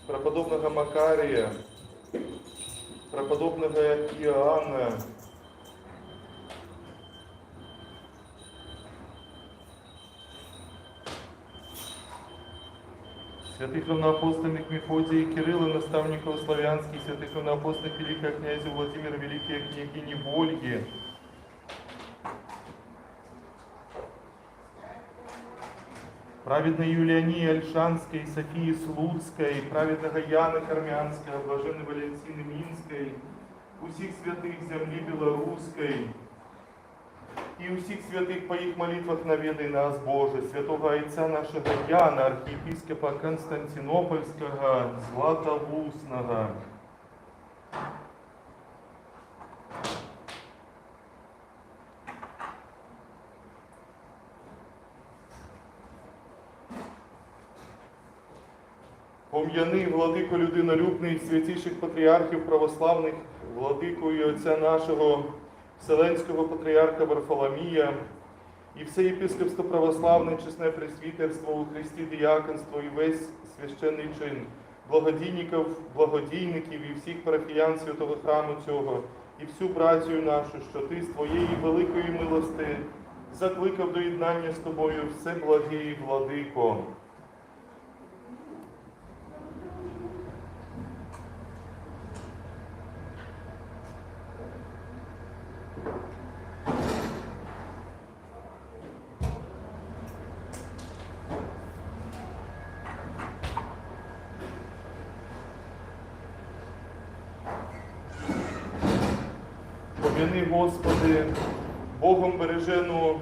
преподобного Макарія, преподобного Іоанна, святых равноапостольных Мефодия и Кирилла, наставников славянских, святых равноапостольных великого князя Владимира, великой княгини Ольги, праведной Юлиании Ольшанской, Софии Слуцкой, праведного Яна Кармянского, блаженной Валентины Минской, усіх святых земли белорусской, и усіх святых по их молитвах наведай нас, Боже, святого Отца нашего Яна, архиепископа Константинопольского, Златоустного. Пом'яни, владико людинолюбний, святіших патріархів православних, владику і отця нашого Вселенського патріарха Варфоломія, і все єпископство православне, чесне пресвітерство у Христі діяконство і весь священний чин, благодійників, благодійників і всіх парафіян святого храму цього, і всю братію нашу, що ти з твоєї великої милости закликав до єднання з тобою все благий владико. Пом'яни, Господи, Богом бережену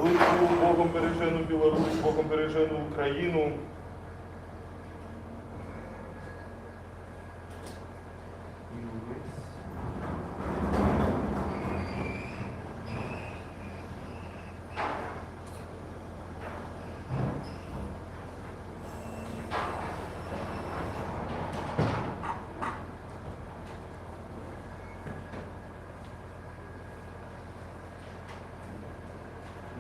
Литву, Богом бережену Білорусь, Богом бережену Україну.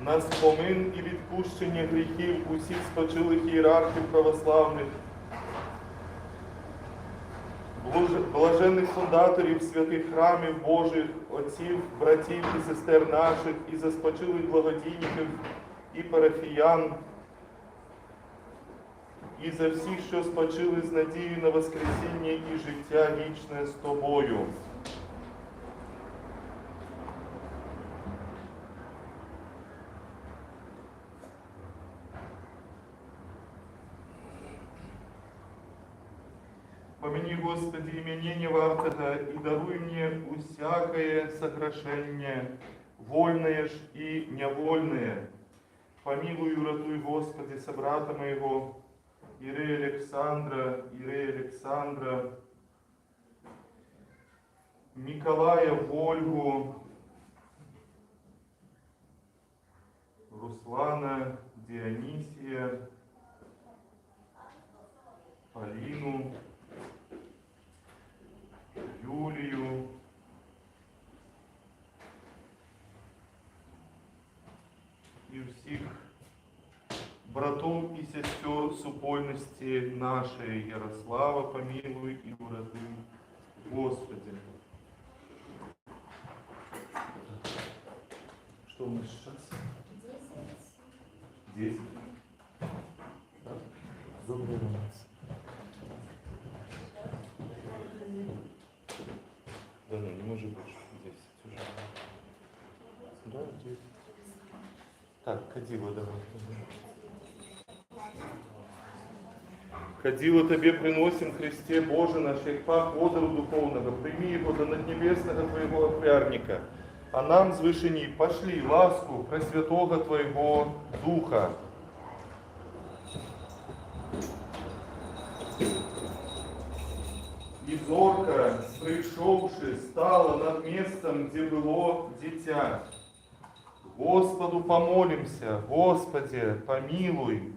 На спомин і відпущення гріхів усіх спочилих ієрархів православних, блаженних фундаторів святих храмів Божих, отців, братів і сестер наших, і за спочилих благодійників і парафіян, і за всіх, що спочили з надією на воскресіння і життя вічне з Тобою. Помяни, Господи, имени невартого, и даруй мне усякое согрешение, вольное ж и невольное. Помилуй и уратуй, Господи, собрата моего, Иерея Александра, Николая Вольгу, Руслана Дионисия, Полину, Юлію, і всіх братов і сестер супольності нашої. Ярослава помилуй і уратуй, Господи. Что у нас сейчас? 10. Добрый раз. Да, ну, не может быть 10 уже. Да, 10. Так, кадило давай. Кадило Тебе приносим, Христе Боже наш, як подору духовного, прими его до наднебесного Твоего отвярника, а нам з вышини пошли ласку Пресвятого Твоего Духа. И зорко, пришедши, стало над местом, где было дитя. Господу помолимся, Господи, помилуй.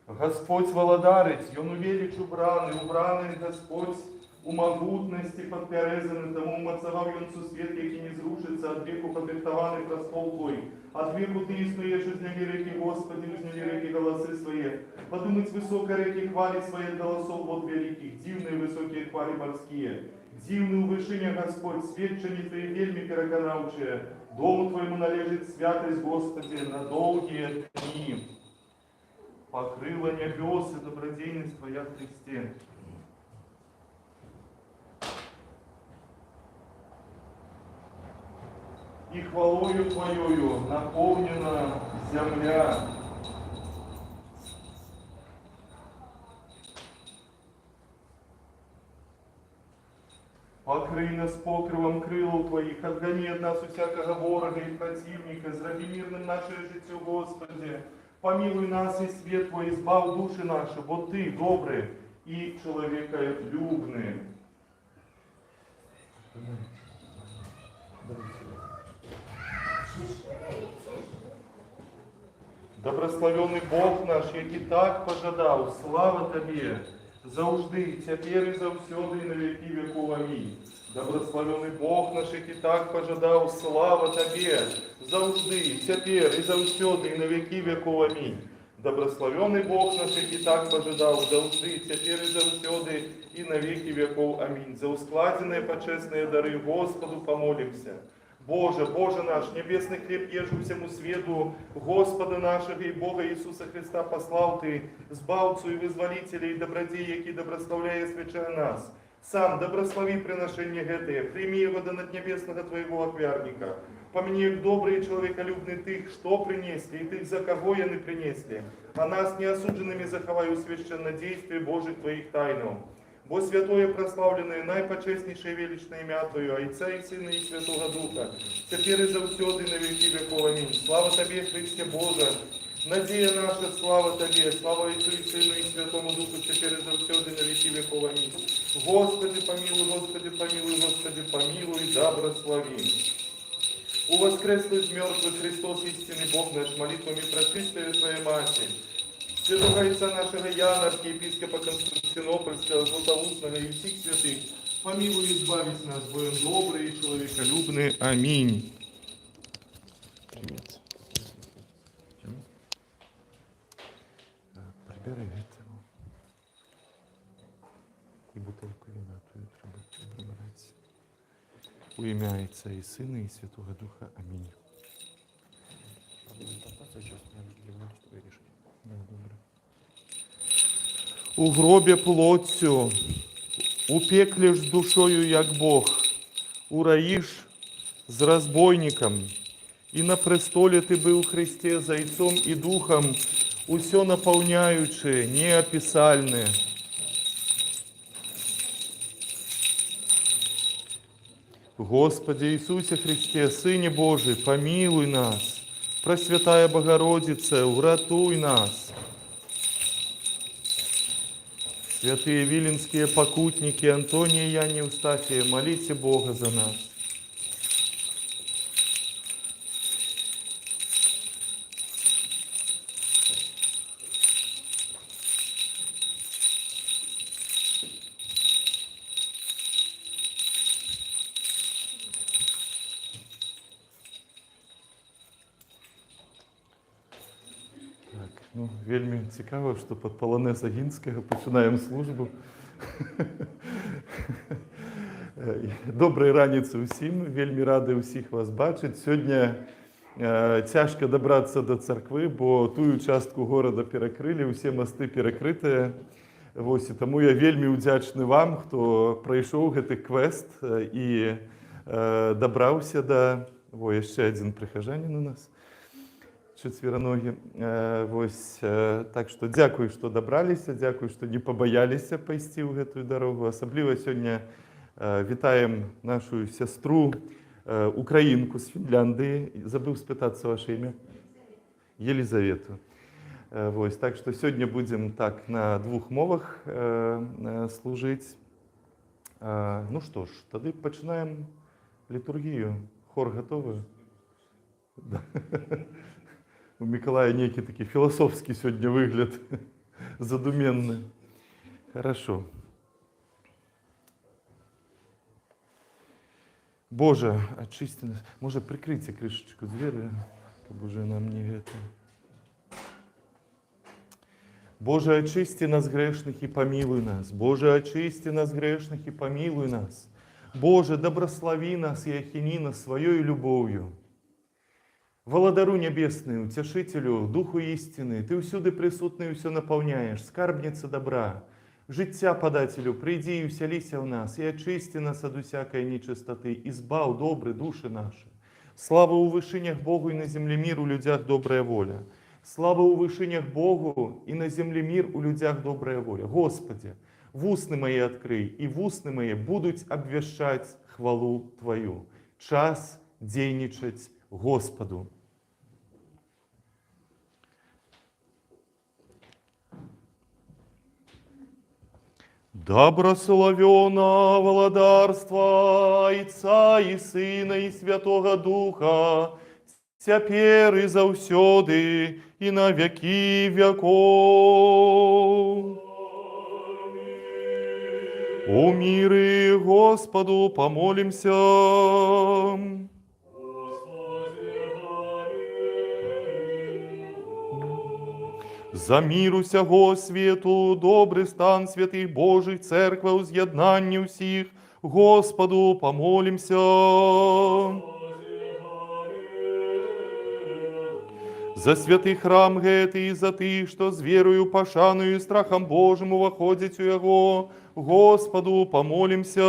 Господь володарить, он увелич убраний Господь у могутності подперезаний, тому умацавав юнцу світ, який не зрушиться, от віку подриктований престол твой. От веку ты иснуешь из неги реки, Господи, из неги реки голосы свои. Подумать высоко реки хвали своих голосов вот великих, дивные высокие хвали морские. Дивный у вышиня Господь, сведчені твої вельми переконавчие. Дому твоему належит святость, Господи, на долгие дни. Покрыла небес и добродейность Твоя в Христе. И хвалою Твоею наполнена земля. Покрий нас покривом крилов Твоих, отгони от нас у всякого ворога и противника, зроби мирным наше життя, Господи. Помилуй нас и свет Твой, избав души наши, бо Ты добрый и человеколюбный. Добрословенный Бог наш, який так пожадав, слава Тобі, завжди, тепер і завсюди, і на віки веков. Амінь. Добрословенный Бог наш, який так пожадав, слава Тобі, завжди, тепер і завсюди, і на віки веков. Амінь. Добрословенный Бог наш, який так пожадав, завжди, тепер і завсюди, і на віки веков. Амінь. За ускладенные почесные дары Господу помолимся. Боже, Боже наш, небесный хлеб ежу всему свету, Господа нашего и Бога Иисуса Христа послал Ты, Збавцу и Вызволителя и добродей, який добрословляя свечая нас. Сам доброслови приношение гэтое, прими его до наднебесного Твоего отвярника. Помяни их добрые и человеколюбные Тых, что принесли, и Тых, за кого яны принесли. А нас неосудженными заховай у священнодействие Божьих Твоих тайну. Бо святое прославленное, наипочестнейшее величное имя Твое, Отца и Сына и Святого Духа, теперь и завсёды на веки веков. Аминь. Слава Тебе, Христе Боже, надея наша, слава Тебе, слава Отцу и Сыну и Святому Духу, теперь и завсёды на веки веков. Аминь. Господи, помилуй, Господи, помилуй, Господи, помилуй, да благослови. У воскреслый из мертвых Христос, истинный Бог наш, молитвами пречистая Твоей Матери, святого Отца нашего Яна, архиепископа Константинопольского, Златоустного и всех святых, помилуй и избавить нас, будем добрые и человеколюбные. Аминь. Привет. Прибери этого. И бутылку вина твою треба прибирать. У ім'я Отця і Сина і Святого Духа. Амінь. У гробі плотцю, у пеклі ж з душою, як Бог, у раї ж з розбойником, і на престолі ти був Христе за Отцом і Духом, усьо наповняючи, неописальне. Господи Иисусе Христе, Сыне Божий, помилуй нас. Пресвятая Богородице, уратуй нас. Святые виленские покутники Антония, Яне, Евстафия, молите Бога за нас. Ну, вельми цікаво, що під Полонеза Гінського починаємо службу. Доброї раніці усім, вельми радий усіх вас бачити. Сьогодні тяжко добратися до церкви, бо ту частку города перекрили, усі мости перекриті. Ось, і тому я вельми вдячний вам, хто пройшов цей квест і добрався до... Ой, ще один прихожанин у нас. Четвероногі. Ось, так що дякую, що добралися, дякую, що не побоялися пойти в эту дорогу. Особливо сьогодні вітаємо нашу сестру, українку з Фінляндії. Забув спитатися ваше ім'я? Єлизавету. Ось, так що сьогодні будемо так на двох мовах служити. Ну що ж, тоді починаємо літургію. Хор готовий? Да. У Миколая некий такий философский сегодня выгляд, задуменный. Хорошо. Боже, очисти нас. Може, прикрийте крышечку двери, чтобы уже нам не это. Боже, очисти нас грешных и помилуй нас. Боже, очисти нас грешных и помилуй нас. Боже, доброслови нас и охини нас своей любовью. Володару небесный, утешителю, духу истины, ты всюди присутный все наполняешь, скарбница добра. Життя подателю, приди и вселися в нас, и очисти нас от усякой нечистоты, избав добрые души наши. Слава у вышинях Богу и на земле мир у людях добрая воля. Слава у вышинях Богу и на земле мир у людях добрая воля. Господи, в устны мои открый, и в устны мои будут обвещать хвалу Твою. Час дейничать Господу. Добрословенно владарство Отца и Сына и Святого Духа, теперь и завсёды, и на веки веков. У мире Господу помолимся. За миру сяго свету, добрый стан святых Божих, церква уз'єднання всіх, Господу помолимся. За святый храм гетий, за тих, що з вірою, пошаною і страхом Божим воходять у Його, Господу помолимся.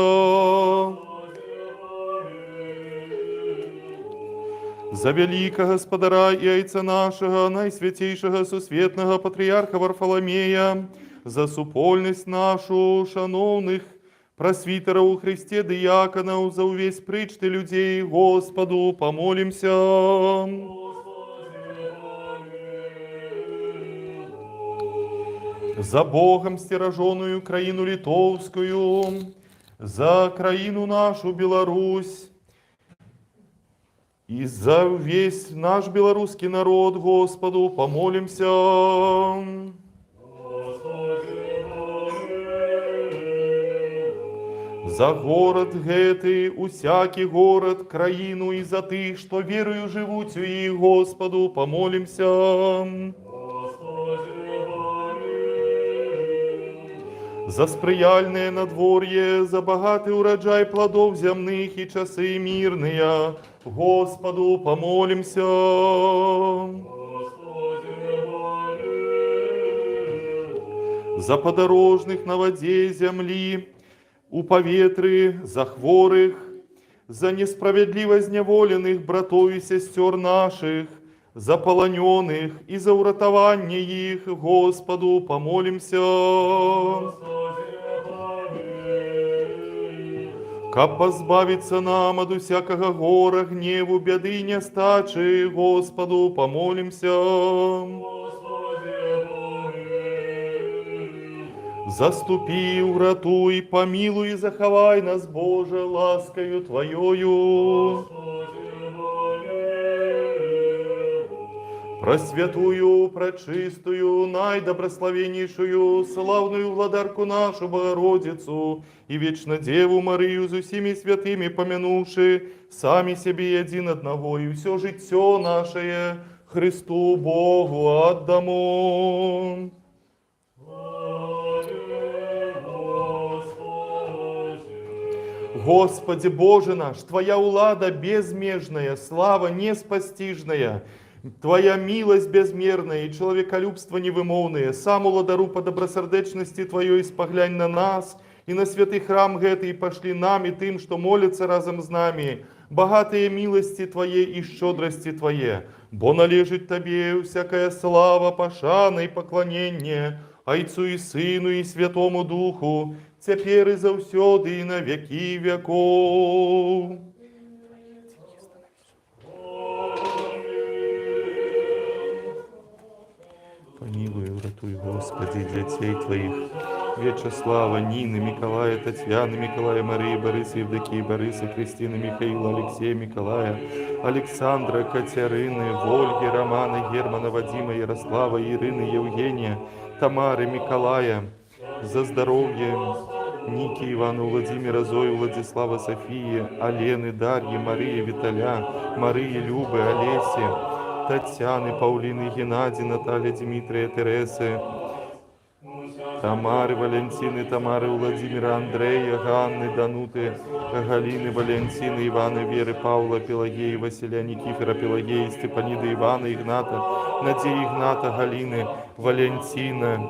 За великого Господаря и Отца нашего, наисвятейшего сусветного патриарха Варфоломея, за супольность нашу, шановных просвитеров у Христе диаконов, за увесь причты людей, Господу помолимся. За Богом стяженную краину литовскую, за краину нашу Беларусь, и за весь наш белорусский народ, Господу, помолимся. За город гетый, усякий город, краину, и за тых, что верою живут, и Господу, помолимся. За сприяльное надворье, за богатый урожай плодов земных и часы мирные, Господу помолимся. За подорожных на воде земли, у поветры, за хворых, за несправедливо зневоленных братов и сестер наших, за полоненных и за уратование их, Господу помолимся. Как позбавиться нам от всякого гора, гневу, беды и нестачи, Господу помолимся. Заступи, уратуй, помилуй и заховай нас, Боже, ласкою Твоею. Просвятую, пречистую, найдобрословеннейшую, славную владарку нашу Богородицу и вечно Деву Марию за всеми святыми помянувши, сами себе один одного, и все житье наше Христу Богу отдамо. Господи Боже наш, Твоя улада безмежная, слава неспостижная, Твоя милость безмерная и человеколюбство невымовное, саму ладару по добросердечности Твоей споглянь на нас, и на святый храм гетый пошли нам и тым, что молятся разом с нами, богатые милости Твоей и щедрости Твоей, бо належит Тебе всякая слава, пошана и поклонение, Отцу и Сыну и Святому Духу, теперь и завсёды и на веки веков. Помилуй, уратуй, Господи, детей Твоих, Вячеслава, Нины, Миколая, Татьяны, Миколая, Марии, Бориса, Евдокии, Бориса, Кристины, Михаила, Алексея, Миколая, Александра, Катерины, Вольги, Романа, Германа, Вадима, Ярослава, Ирины, Евгения, Тамары, Миколая, за здоровье Ники, Ивана, Владимира, Зою, Владислава, Софии, Алены, Дарьи, Марии, Виталя, Марии, Любы, Олеси, Татьяны, Паулины, Геннадия, Натальи, Дмитрия, Тересы, Тамары, Валентины, Тамары, Владимира, Андрея, Ганны, Дануты, Галины, Валентины, Ивана, Веры, Павла, Пелагеи, Василия, Никифора, Пелагеи, Степаниды, Ивана, Игната, Надеи, Игната, Галины, Валентина,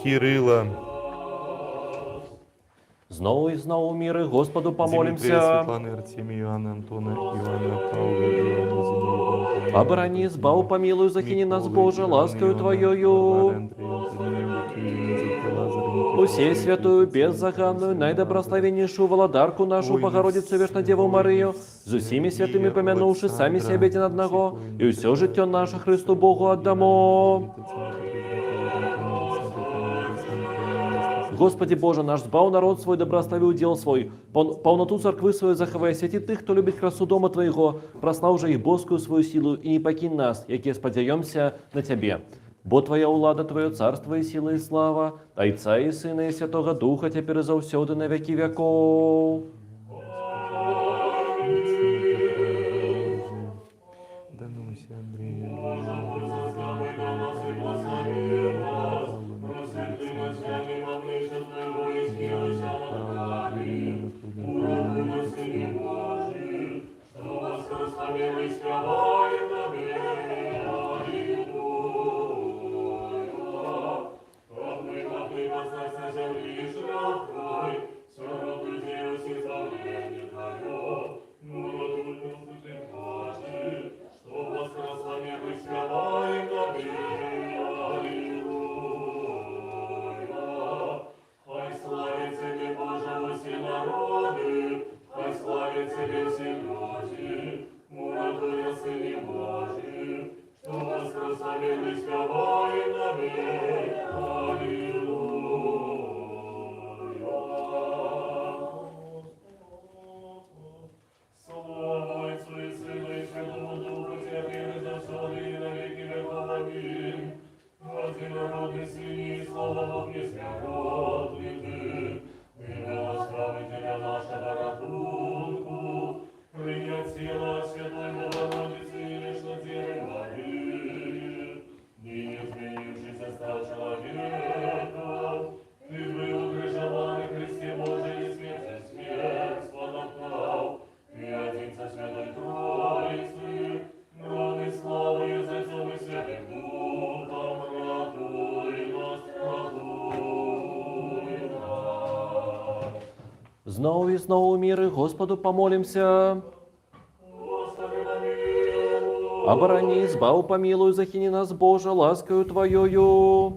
Кирилла. Знову і знову міри Господу Дмитрия, помолимся. Светланы, Артемия, Иоанна, Антона, Ивана, Павла, Иоанна, Зиновия, Оборони, збав, помилуй, захини нас, Боже, ласкою Твоею. Усей святую, беззаганную, наидобрословеннейшую владарку нашу, Богородицу Вешнодеву Марию, с усими святыми помянувши сами себе один одного, и все житье наше Христу Богу отдамо. Господи Боже наш, збав народ свой, доброслови удел свой, полноту церкви свою заховай, святи тых, кто любит красу дома Твоего, прослав же их боскую свою силу, и не покинь нас, яке сподяемся на Тебе. Бо Твоя улада, Твое царство и сила и слава, Отца и Сына и Святого Духа, теперь и завсёды на веки веков. Знову и знову миры Господу помолимся. Оборони, избав, помилуй, захини нас, Боже, ласкою Твоею.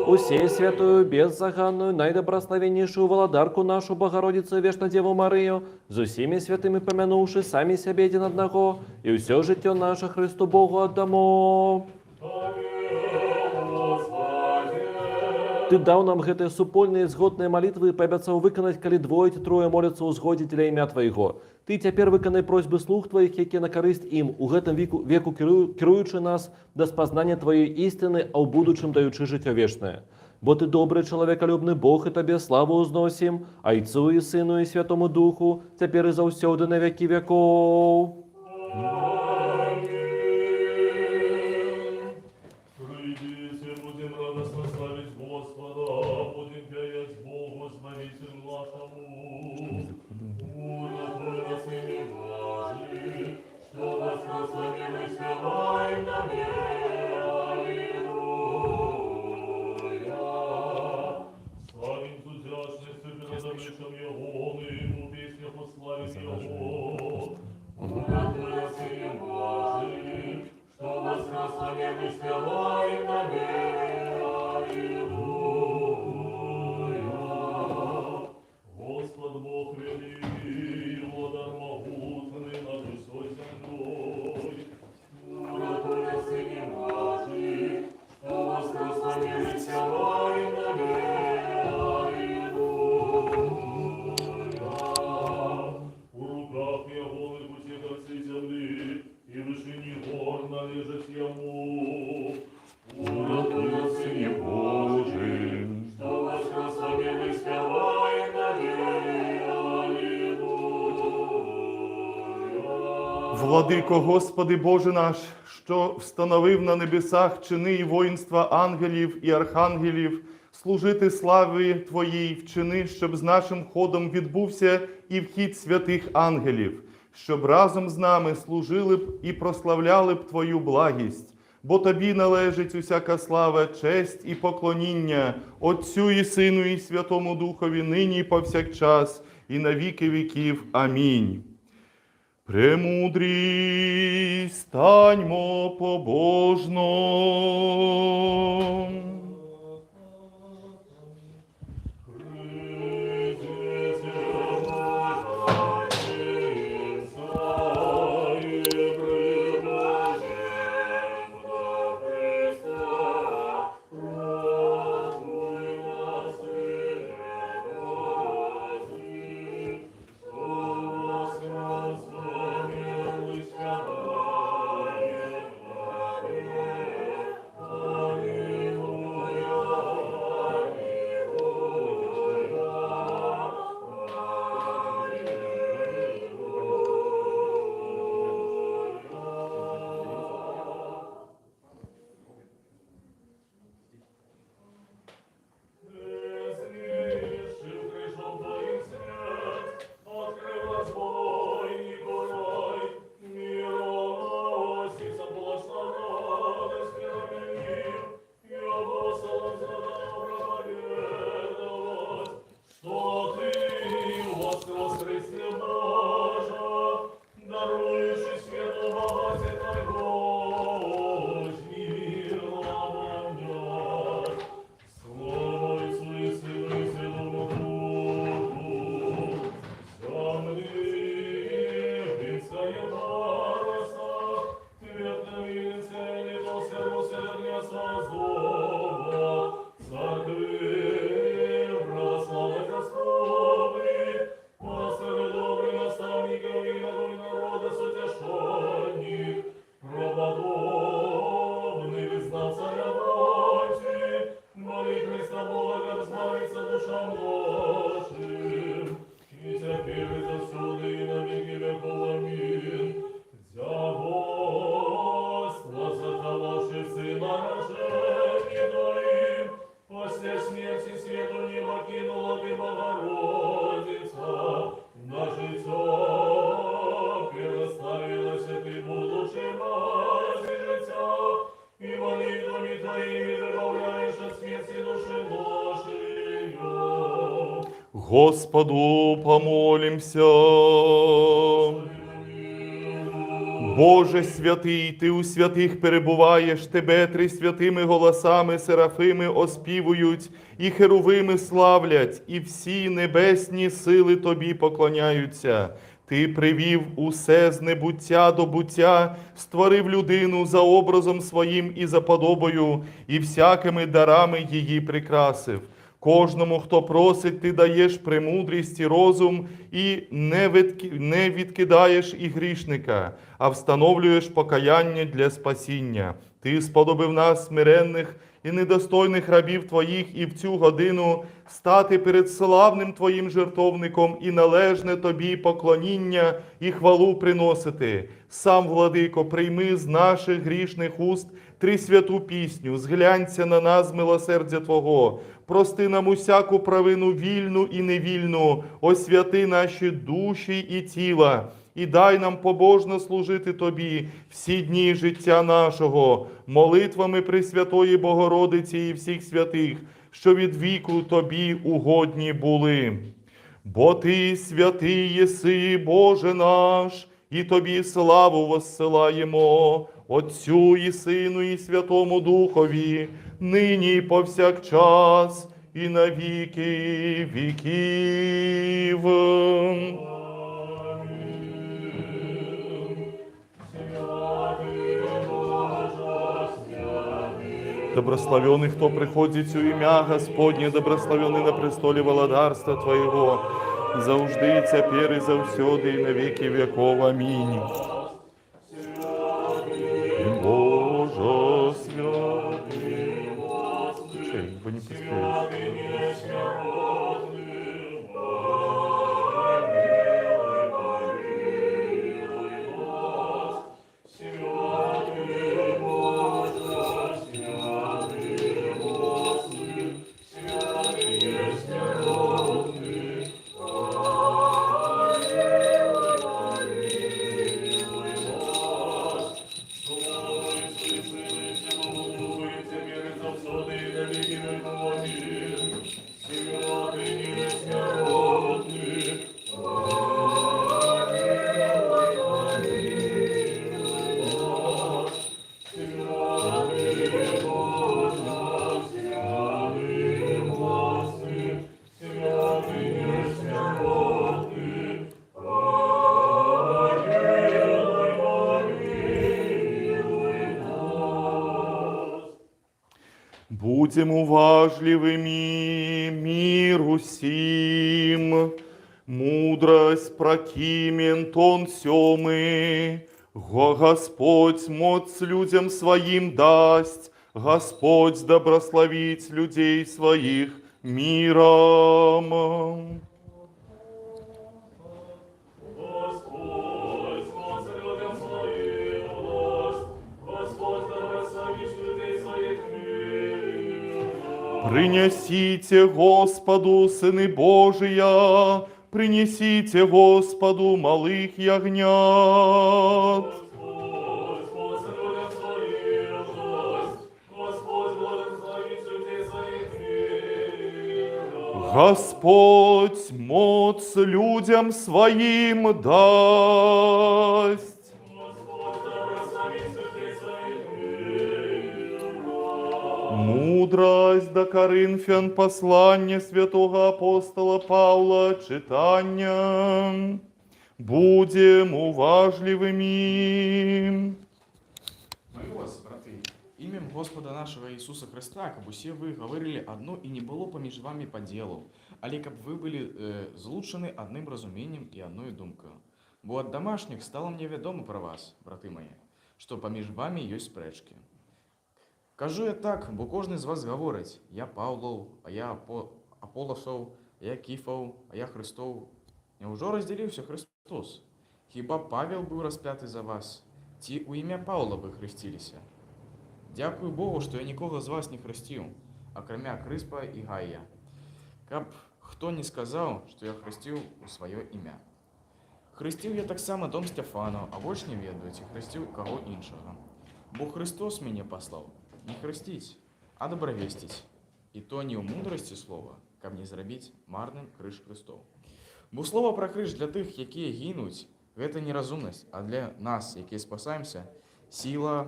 Усей святую, беззаганную, наидобрословеннейшую владарку нашу, Богородицу Вешнодеву Марию, с усими святыми помянувши сами себе един одного, и все житье наше Христу Богу отдамо. Ты дал нам гэтые супольные згодные молитвы и пообяцал выконать, коли двое ці трое молятся у згоді для імя Твоего. Ты цяпер выканай просьбы слуг Твоих, якія на карысць ім, у гэтым веку кіруючы нас да спазнання Твоей істины, а ў будучым даючы жыццё вечнае. Бо Ты добрый, чалавекалюбны Бог, і Табе славу узносім, Айцу і Сыну і Святому Духу, цяпер і заўсёды на векі веков. Владико, Господи Боже наш, що встановив на небесах чини і воїнства ангелів і архангелів, служити славі Твоїй вчини, щоб з нашим ходом відбувся і вхід святих ангелів, щоб разом з нами служили б і прославляли б Твою благість. Бо Тобі належить усяка слава, честь і поклоніння Отцю і Сину і Святому Духові, нині і повсякчас, і на віки віків. Амінь. Премудрі, станьмо побожно. Господу помолимся. Боже святий, Ти у святих перебуваєш, Тебе трисвятими голосами серафими оспівують, і херувими славлять, і всі небесні сили Тобі поклоняються. Ти привів усе з небуття до буття, створив людину за образом своїм і за подобою, і всякими дарами її прикрасив. Кожному, хто просить, Ти даєш премудрість і розум, і не відкидаєш і грішника, а встановлюєш покаяння для спасіння. Ти сподобив нас, смиренних і недостойних рабів Твоїх, і в цю годину стати перед славним Твоїм жертовником і належне Тобі поклоніння і хвалу приносити. Сам, Владико, прийми з наших грішних уст трисвяту пісню, зглянься на нас з милосердя Твого, прости нам усяку провину вільну і невільну, освяти наші душі і тіла, і дай нам побожно служити Тобі всі дні життя нашого, молитвами Пресвятої Богородиці і всіх святих, що від віку Тобі угодні були. Бо Ти святий єси, Боже наш, і Тобі славу воссилаємо, Отцю і Сину і Святому Духові, нині і повсякчас, і на віки віків. Добрословенный, кто приходит у ім'я Господнє, добрословенный на престолі володарства Твоего, завжди і тепер і завсюди, і на віки веков. Амінь. Боже святий, бо не поспієш. Будем уважливыми миру сим, мудрость прокимен тон сёмы, Господь моц людям своим дасть, Господь добрословить людей своих миром. Принесите Господу, сыны Божия, принесите Господу малых ягнят. Господь моц людям своим дасть. Мудрость до Коринфян, послание святого апостола Павла, читання. Будем уважливыми. Молю вас, браты, именем Господа нашего Иисуса Христа, как усе вы говорили одно и не было поміж вами по делу, але как вы были злучены одним разумением и одной думкою. Бо от домашних стало мне ведомо про вас, браты мои, что поміж вами есть спречки. Кажу я так, бо кожен з вас говорить, я Павлов, а я Аполосов, а я Кіфов, а я Христов. Неужо розділився Христос? Хіба Павел був розп'ятий за вас? Ті у ім'я Павла ви хрестилися. Дякую Богу, що я нікого з вас не хрестив, окромя Криспа і Гая. Каб хто не сказав, що я хрестив у своє ім'я. Хрестив я так само дом Стефану, а ви ж не ведаєте, хрестив кого іншого. Бо Христос мене послав не хрестить, а добровестить. І то не у мудрості слова, каб не зробити марним криш Христов. Бо слово про криш для тих, які гинуть, гэта неразумність, а для нас, які спасаємося, сила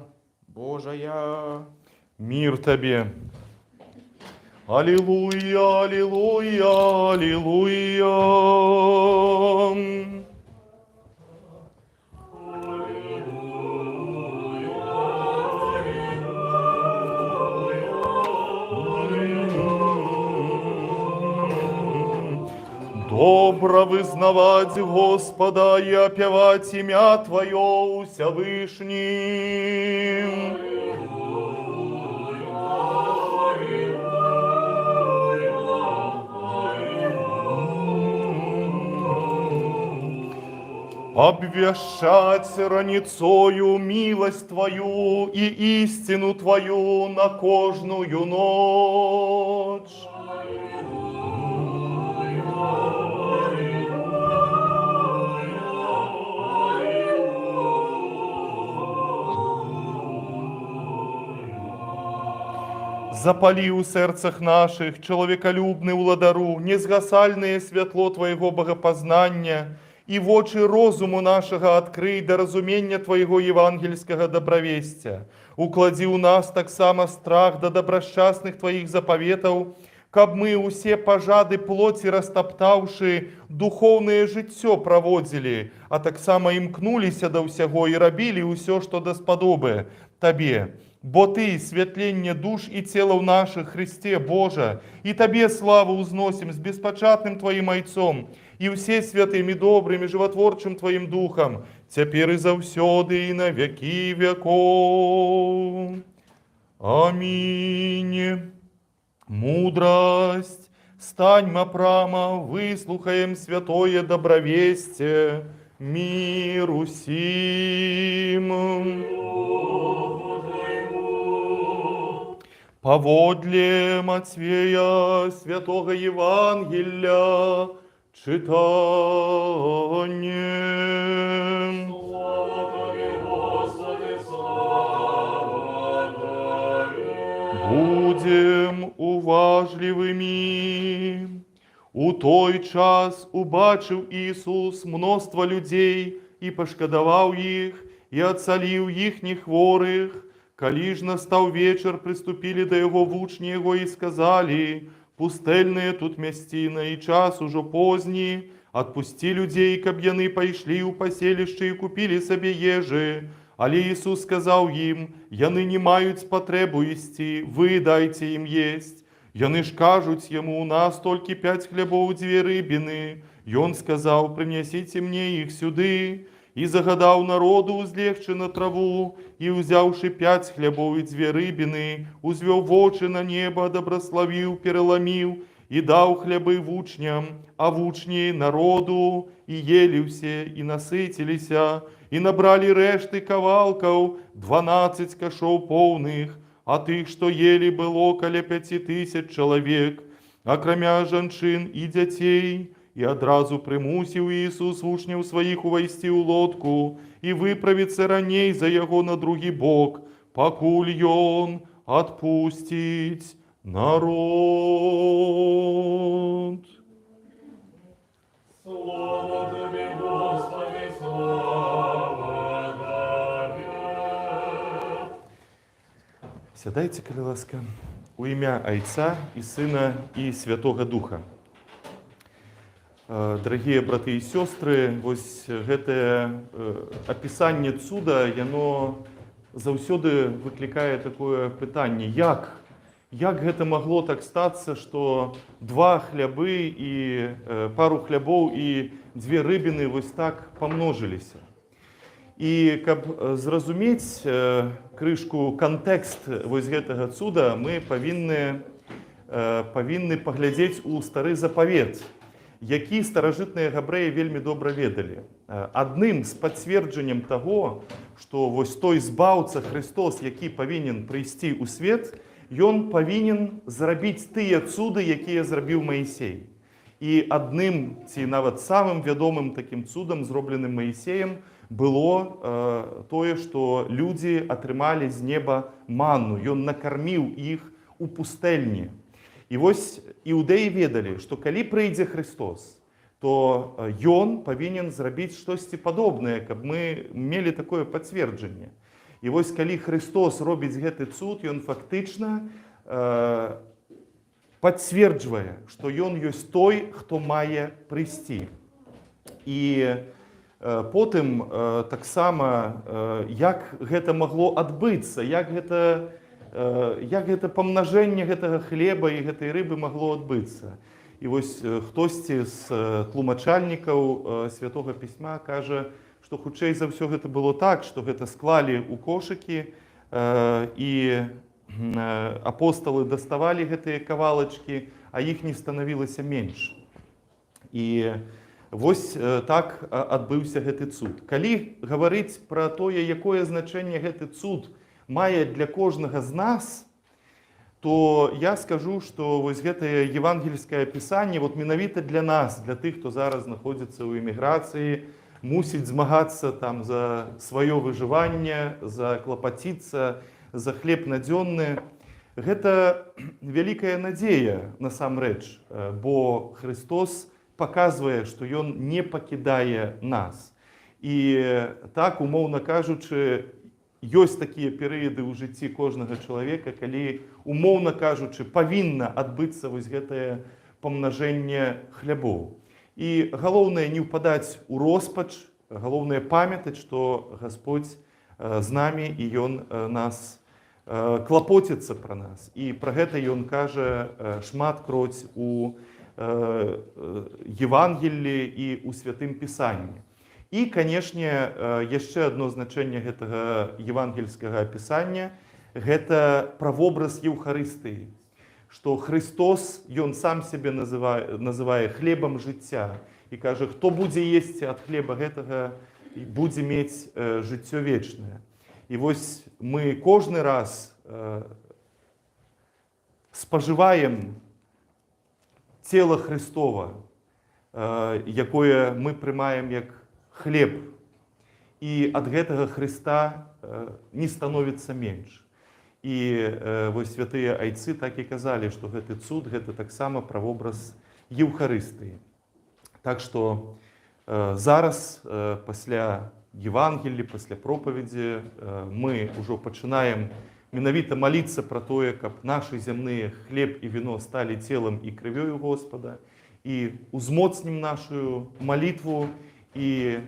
Божая. Мир тебе. Аллилуйя, аллилуйя, аллилуйя. Добро вызнавать Господа и опевать имя Твое у Всевышним. Обвещать раницою милость Твою и истину Твою на кожную ночь. Запали у сердцах наших, человеколюбный уладару, незгасальное светло Твоего богопознания, и в очи розуму нашего открый до разумения Твоего евангельского добровестия. Уклади у нас так само страх до добросчастных Твоих заповетов, каб мы усе пожады плоти растоптавши, духовное житье проводили, а так само имкнулися до всего и робили усё, что досподобе Тебе. Бо Ты, светление душ и тела наших, Христе Боже, и Тебе славу узносим с беспочатным Твоим Ойцом, и все святым и добрым и животворчим Твоим Духом, теперь и завсёды, и на веки веков. Аминь. Мудрость, стань прямо, выслухаем святое добровестие, миру сим. Поводле Матвея святого Евангелия читание. Будем уважливыми. У той час убачив Ісус множество людей і пошкодував їх, і отцалив їхніх хворих. Коли ж настав вечер, приступили до Его в учни Его и сказали: «Пустельная тут местина, и час уже поздний, отпусти людей, каб яны пошли у поселище и купили себе ежи». Але Ісус сказав їм: яни не мають потребу їсти, ви дайте їм єсть. Яни ж кажуть йому: у нас тільки 5 хлібов, 2 рибини. І він сказав: принесіть мені їх сюди. І загадав народу, узлегши на траву, і, взявши 5 хлібов і 2 рибини, узвів очі на небо, добрословив, переломив, і дав хліби в учням, а в учні народу, і єли всі, і наситилися, і набрали решти кавалків, 12 кошов повних, а тих, що єли, було около 5000 чоловік, окромя женщин і дітей. І одразу примусив Ісус учнів своїх увійти у лодку і виправиться раней за його на другий бок, покуль он отпустить народ. Слава Тобі, Господи, слава Тобі. Сядайте, коли ласка, у ім'я Отця і Сина і Святого Духа. Дорогие браты и сестры, ось гэта описание цуда, яно заўсёды выкликае такое пытанне: як гэта магло так статься, что 2 хлябы и пару хлябоў и 2 рыбины вось так помножились. И каб зразумець крышку контекст вось гэтага цуда, мы павінны паглядзець у стары запавет, які старажытныя габрэі вельмі добра ведалі. Адным з пацверджаннем таго, што вось той збаўца Христос, які павінен прыйсці ў свет, ён павінен зрабіць тыя цуды, якія зрабіў Маісей. І адным ці нават самым вядомым такім цудам, зробленым Маісеем, было тое, што людзі атрымалі з неба манну. Ён накарміў іх у пустэльні. І вось іўдэі ведалі, што калі прыйдзе Христос, то ён павінен зрабіць штосьці падобнае, каб мы мелі такое пацверджанне. І вось калі Христос робіць гэты цуд, ён фактычна пацверджвае, што ён ёсць той, хто мае прыйсці. І потым таксама, як гэта магло адбыцца, як гэта памнажэнне гэтага хлеба і гэтай рыбы магло адбыцца. І вось хтосьці з тлумачальнікаў Святога Пісьма кажа, што хутчэй за ўсё гэта было так, што гэта склалі ў кошыкі, і апосталы даставалі гэтыя кавалачкі, а іх не станавілася менш. І вось так адбыўся гэты цуд. Калі гаварыць пра тое, якое значэнне гэты цуд мае для кожнага з нас, то я скажу, што вось гэтае евангельскае пісанне вот менавіта для нас, для тых, хто зараз знаходзіцца ў эміграцыі, мусіць змагацца там за сваё выжыванне, за клапаціцца, за хлеб надзённы. Гэта вялікая надзея насамрэч, бо Христос паказвае, што ён не пакідае нас. І так, умоўна кажучы, ёсць такія перыяды ў жыцці кожнага чалавека, калі, умоўна кажучы, павінна адбыцца вось гэтае памнажэнне хлябоў. І галоўнае не ўпадаць у роспач, галоўнае памятаць, што Гасподзь з намі і ён нас клапоціцца пра нас. І пра гэта ён кажа шматкроць у Евангеллі і ў Святым Пісанні. І, канешне, яшчэ адно значэнне гэтага евангельскага апісання – гэта правобраз Еўхарыстыі, што Христос, ён сам сябе называе хлебам жыцця і кажа, хто будзе есці ад хлеба гэтага, будзе мець жыццё вечнае. І вось мы кожны раз спажываем цела Христова, якое мы прымаем як хлеб, і ад гэтага Христа не становіцца менш. І вось святыя айцы так і казалі, што гэты цуд, гэта таксама правобраз Еўхарыстыі. Так што зараз, пасля Евангеллі, пасля пропаведзі, мы ўжо пачынаем менавіта маліцца пра тое, каб нашы зямныя хлеб і віно сталі целам і крывёю Господа, і узмоцнім нашу малітву, і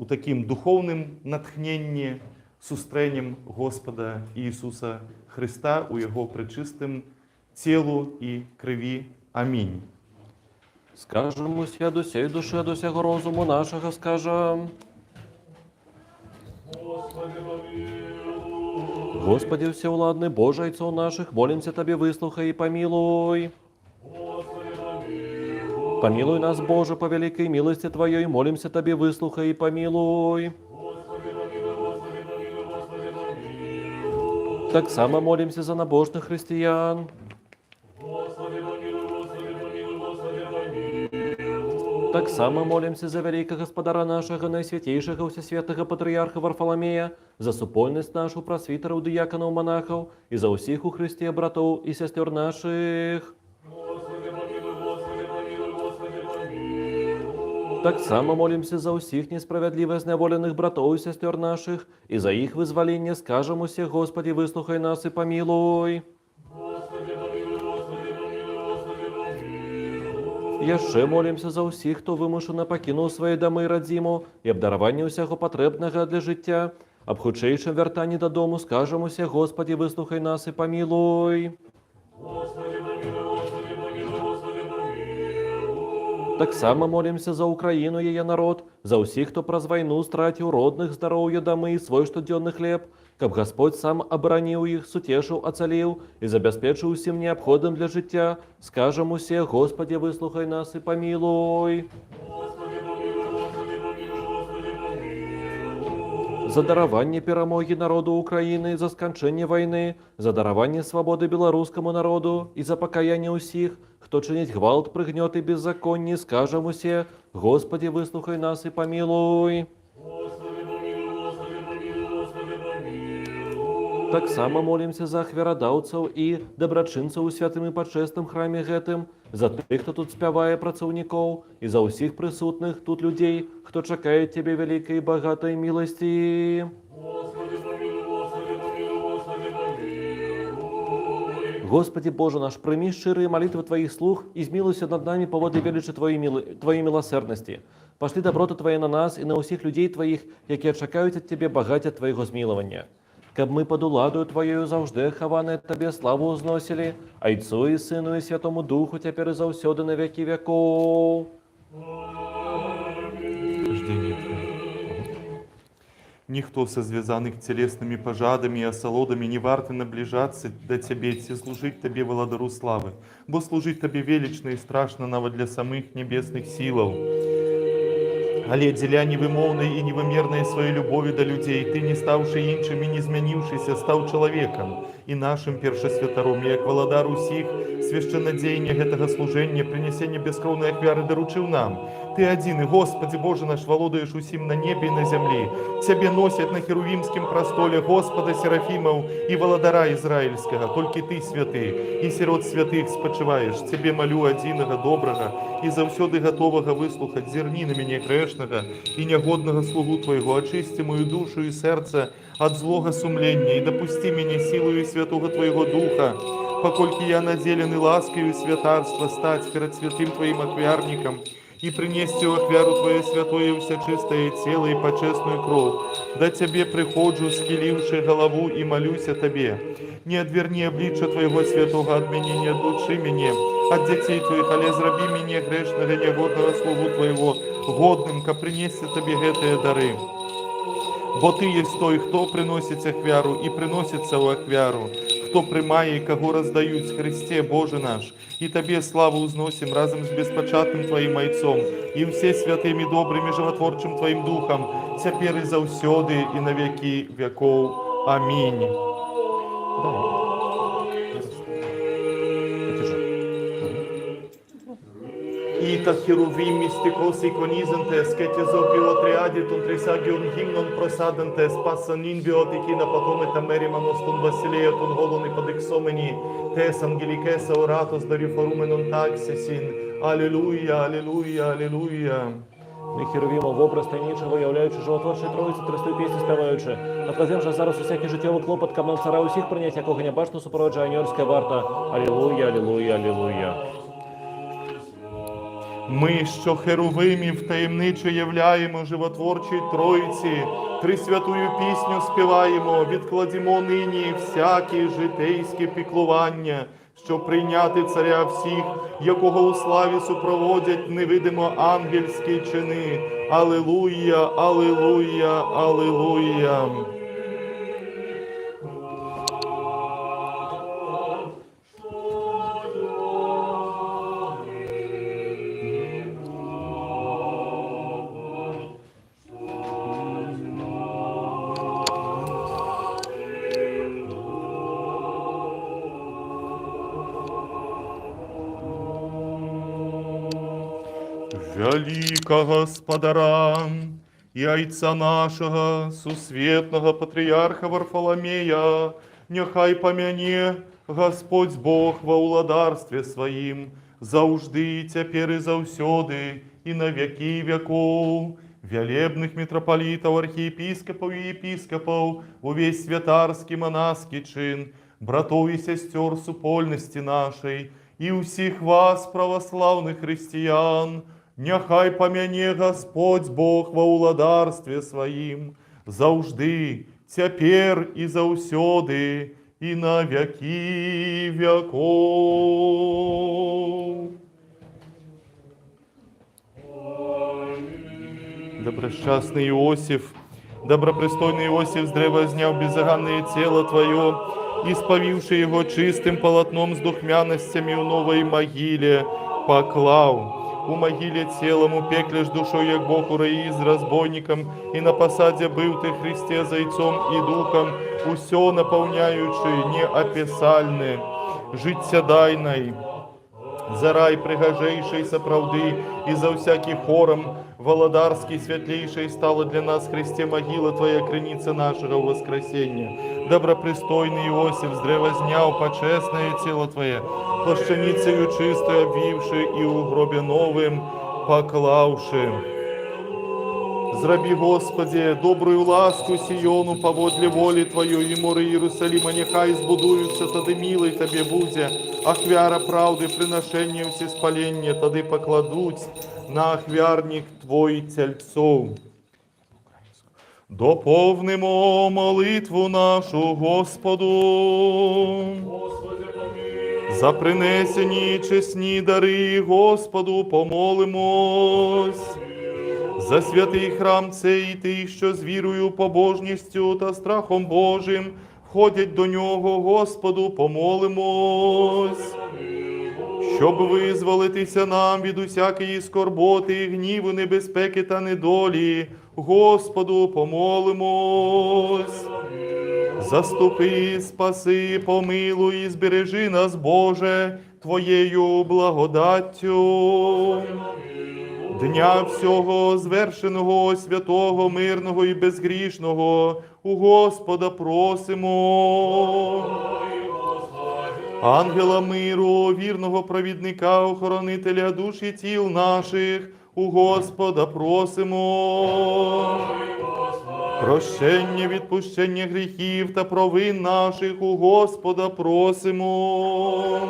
у таким духовним натхненні сустренем Господа Ісуса Христа у Його пречистим тілу і криві. Амінь. Скажем уся до сей душе, до сього розуму нашого, скажем. Господи, помилуй. Господи, всевладный Боже, Отцов наших, молимся Тебе, выслухай и помилуй. Господи, помилуй. Помилуй нас, Боже, по великой милости Твоей, молимся Тебе, выслухай и помилуй. Господи, помилуй, Господи, помилуй, Господи, помилуй. Так само молимся за набожных христиан. Господи, помилуй, Господи, помилуй, Господи, помилуй. Так само молимся за великого Господара нашего, наисвятейшего всесвятого патриарха Варфоломея, за супольность нашу просвитеров, диаконов, монахов, и за усіх у Христе братов и сестер наших. Господи, помилуй, Господи, помилуй, Господи, помилуй. Так само молимся за усіх несправедливо зневоленных братов и сестер наших, и за их вызволение скажем усе, Господи, выслухай нас и помилуй. Господи, помилуй, Господи, помилуй, Господи, помилуй. Яшчэ молимся за ўсіх, хто вымушана пакінуў свае дамы і радзіму і абдараванне ўсяго патрэбнага для жыцця. Аб хутчэйшым вяртанні дадому скажам усе, Господі, выслухай нас і памілуй. Господи, помилуй, Господи, помилуй, Господи, помилуй. Таксама молимся за Украіну, яе народ, за ўсіх, хто праз вайну страціў родных, здароўе, дамы і свой штодзённы хлеб, каб Господь сам абараніў іх, суцешыў, ацаліў і забяспечыў усім неабходным для жыцця. Скажам усе, Господі, выслухай нас і памілуй. Господи, помилуй, Господи, помилуй, Господи, помилуй. За дараванне перамогі народу Украіны, за сканчэнне вайны, за дараванне свабоды беларускаму народу і за пакаянне ўсіх, хто чыніць гвалт, прыгнёт і беззаконні, скажам усе, Господі, выслухай нас і памілуй. Господи, помилуй, Господи, помилуй, Господи, помилуй. Таксама молімся за ахвярадаўцаў і дабрачынцаў у святым і пачэсным храме гэтым, за тых, хто тут спявае працаўнікоў, і за ўсіх прысутных тут людзей, хто чакае Цябе вялікай і багатай міласці. Господи, помилуй, Господи, помилуй, Господи, помилуй. Господи Боже наш, прыймі шчырыя малітвы Тваіх слуг і змілуйся над намі паводле велічы Тваёй міласэрнасці. Пашлі даброты Твае на нас і на ўсіх людзей Тваіх, якія чакаюць ад Цябе багацця Твайго змілавання. Каб мы пад уладою Тваёю заўжды хаваныя Табе славу ўзносілі, Айцу і Сыну і Святому Духу цяпер і заўсёды на векі вякоў. Ніхто са звязаных целесными пожадами и осолодами не варты наближаться до Тебе, ці служить Тебе, Владару славы, бо служить Тебе велично и страшно нават для самых небесных силов. Але дзеля невымоўнай і невымернай сваёй любові да людзей, Ты, не стаўшы іншым і не змяніўшыся, стаў чалавекам і нашым першасвятаром, як валадар усіх, свяшчэннадзеяння гэтага служэння, прынясення бяскроўнай ахвяры даручыў нам. Ты адзіны, Господи Боже наш, валодаеш усім на небе і на зямлі. Цябе носяць на херувімскім прастоле Господа Серафімаў і валадара Ізраільскага. Толькі Ты святы, і сярод святых спачываеш. Цябе малю адзінага, добрага і заўсёды гатовага выслухаць. Зірні на мяне грэшнага і нягоднага слугу Твайго. Ачысці мою душу і сэрца ад злога сумлення і дапусці мяне сілою святога Твайго Духа, паколькі я надзелены ласкаю святарства стаць перад святым Тваім ахвярнікам і прынесці ў ахвяру Твоє святое ўсячыстае цела і пачэсную кроў. Да Цябе прыходжу, схіліўшы галаву, і малюся Табе. Не адверні аблічча Твайго святога ад мяне, не адлучы мяне ад дзяцей Твоіх, але зрабі мяне грэшнага, нягоднага слугу Твайго, годным, каб прынесці Табе гэтыя дары. Бо Ты есть той, хто прыносіць ахвяру і прыносіцца ў ахвяру, хто прымае і каго раздаюць, Христе Боже наш, і Табе славу ўзносім разам з беспачатным Тваім Айцом і ўсе святымі добрымі жыватворчым Тваім Духам, цяпер і заўсёды і на вякі вякоў. Амінь. Ita hieruvim mystikos ikonizantes, kete zopilotriaditum trisagium hymnon prosadantes, passanin biotikina patometa merimanos tun Βασιλεία tun holoni padexomeni, tes angelikes oratos dariforumenon taxisin. Аллилуйя, аллилуйя, аллилуйя. Ми херовімо в образ таємничого, являючи животворчої Троїці, тристою пісні співаючи. Накладем же зараз усякий життєвий клопот, каб нам цара усіх прийнять, якого небачно супроводжує ангельська варта. Аллилуйя, аллилуйя, аллилуйя. Ми, що херувимів таємниче являємо животворчій Тройці, Трисвятую пісню співаємо, відкладімо нині всякі житейські піклування, щоб прийняти царя всіх, якого у славі супроводять невидимо ангельські чини. Алілуя, алілуя, алілуя. Велика Господаря і Отця нашого, сусвітного патріарха Варфоломея, нехай помяне Господь Бог во уладарстві своїм, завжди, тепер і завсюди, і на віки веков. Велебных митрополитов, архиепископов и епископов, увесь святарский монашеский чин, братов и сестер супольности нашей, и у всех вас, православных христиан, нехай помяне Господь Бог во уладарстве своим, завжди, тепер і завсюди, і на веки веков. Добросчастный Иосиф, добропристойный Иосиф, с древа зняв беззаганное тело Твое, исповивший его чистым полотном с духмяностями у новой могиле, поклав у могиле телом, у пекле ж душой, як Бог у раї з разбойником, и на посаде был ты, Христе, зайцом и духом, усё наполняючи неописальне, життя дайной, за рай пригожейший соправды, и за всякий хором Володарский святлейшей стала для нас, Христе, могила Твоя, крыница нашего воскресения. Добропристойный Иосиф, с древа зняв почесное тело Твое, плащаницею чистой обвивши и у гробе новым поклавши. Зраби, Господи, добрую ласку Сиону поводле воли Твою, и моры Иерусалима нехай збудуються, тады милой Тебе буде, ахвяра правди, приношення всеспалення, тады покладуть на ахвярник Твой тельцов. Доповнимо молитву нашу Господу. Господи, помилуй. За принесені чесні дари Господу помолимось. За святий храм цей тих, що з вірою, побожністю та страхом Божим входять до нього, Господу помолимось. Щоб визволитися нам від усякої скорботи, гніву, небезпеки та недолі, Господу помолимось. Заступи, спаси, помилуй і збережи нас, Боже, Твоєю благодаттю. Дня всього звершеного, святого, мирного і безгрішного у Господа просимо. Ангела миру, вірного провідника, охоронителя душ і тіл наших, у Господа просимо. Прощення, відпущення гріхів та провин наших у Господа просимо.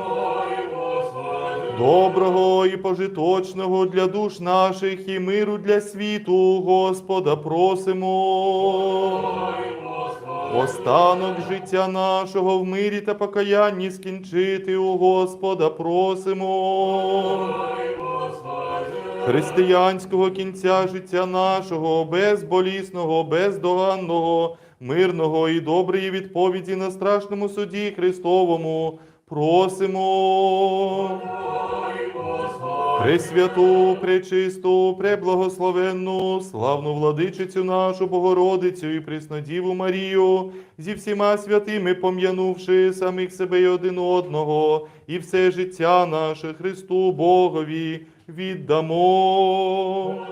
Доброго і пожиточного для душ наших і миру для світу, Господа просимо. Останок життя нашого в мирі та покаянні скінчити, у Господа просимо. Християнського кінця життя нашого, безболісного, бездоганного, мирного і доброї відповіді на страшному суді Христовому просимо. Пресвяту, пречисту, преблагословенну, славну владичицю нашу Богородицю і Преснодіву Марію, зі всіма святими пом'янувши самих себе і один одного, і все життя наше Христу Богові віддамо.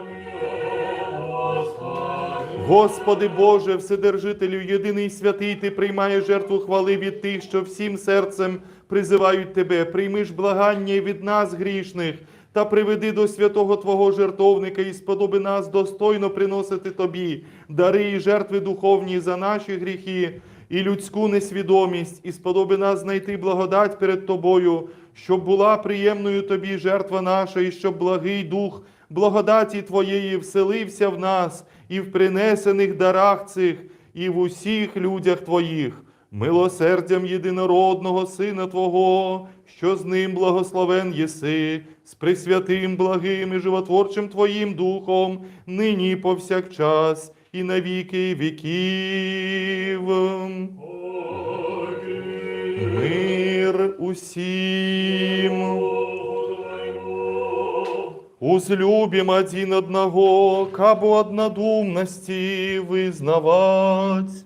Господи Боже, Вседержителю, єдиний святий, Ти приймаєш жертву хвали від тих, що всім серцем призивають Тебе. Прийми ж благання і від нас грішних, та приведи до святого Твого жертовника і сподоби нас достойно приносити Тобі дари і жертви духовні за наші гріхи і людську несвідомість, і сподоби нас знайти благодать перед Тобою, щоб була приємною Тобі жертва наша, і щоб благий Дух благодаті Твоєї вселився в нас і в принесених дарах цих, і в усіх людях Твоїх, милосердям єдинородного Сина Твого, що з ним благословен єси, з пресвятим, благим і животворчим Твоїм Духом, нині і повсякчас, і на віки віків. Мир усім. Узлюбим один одного, кабу однодумности вызнавать.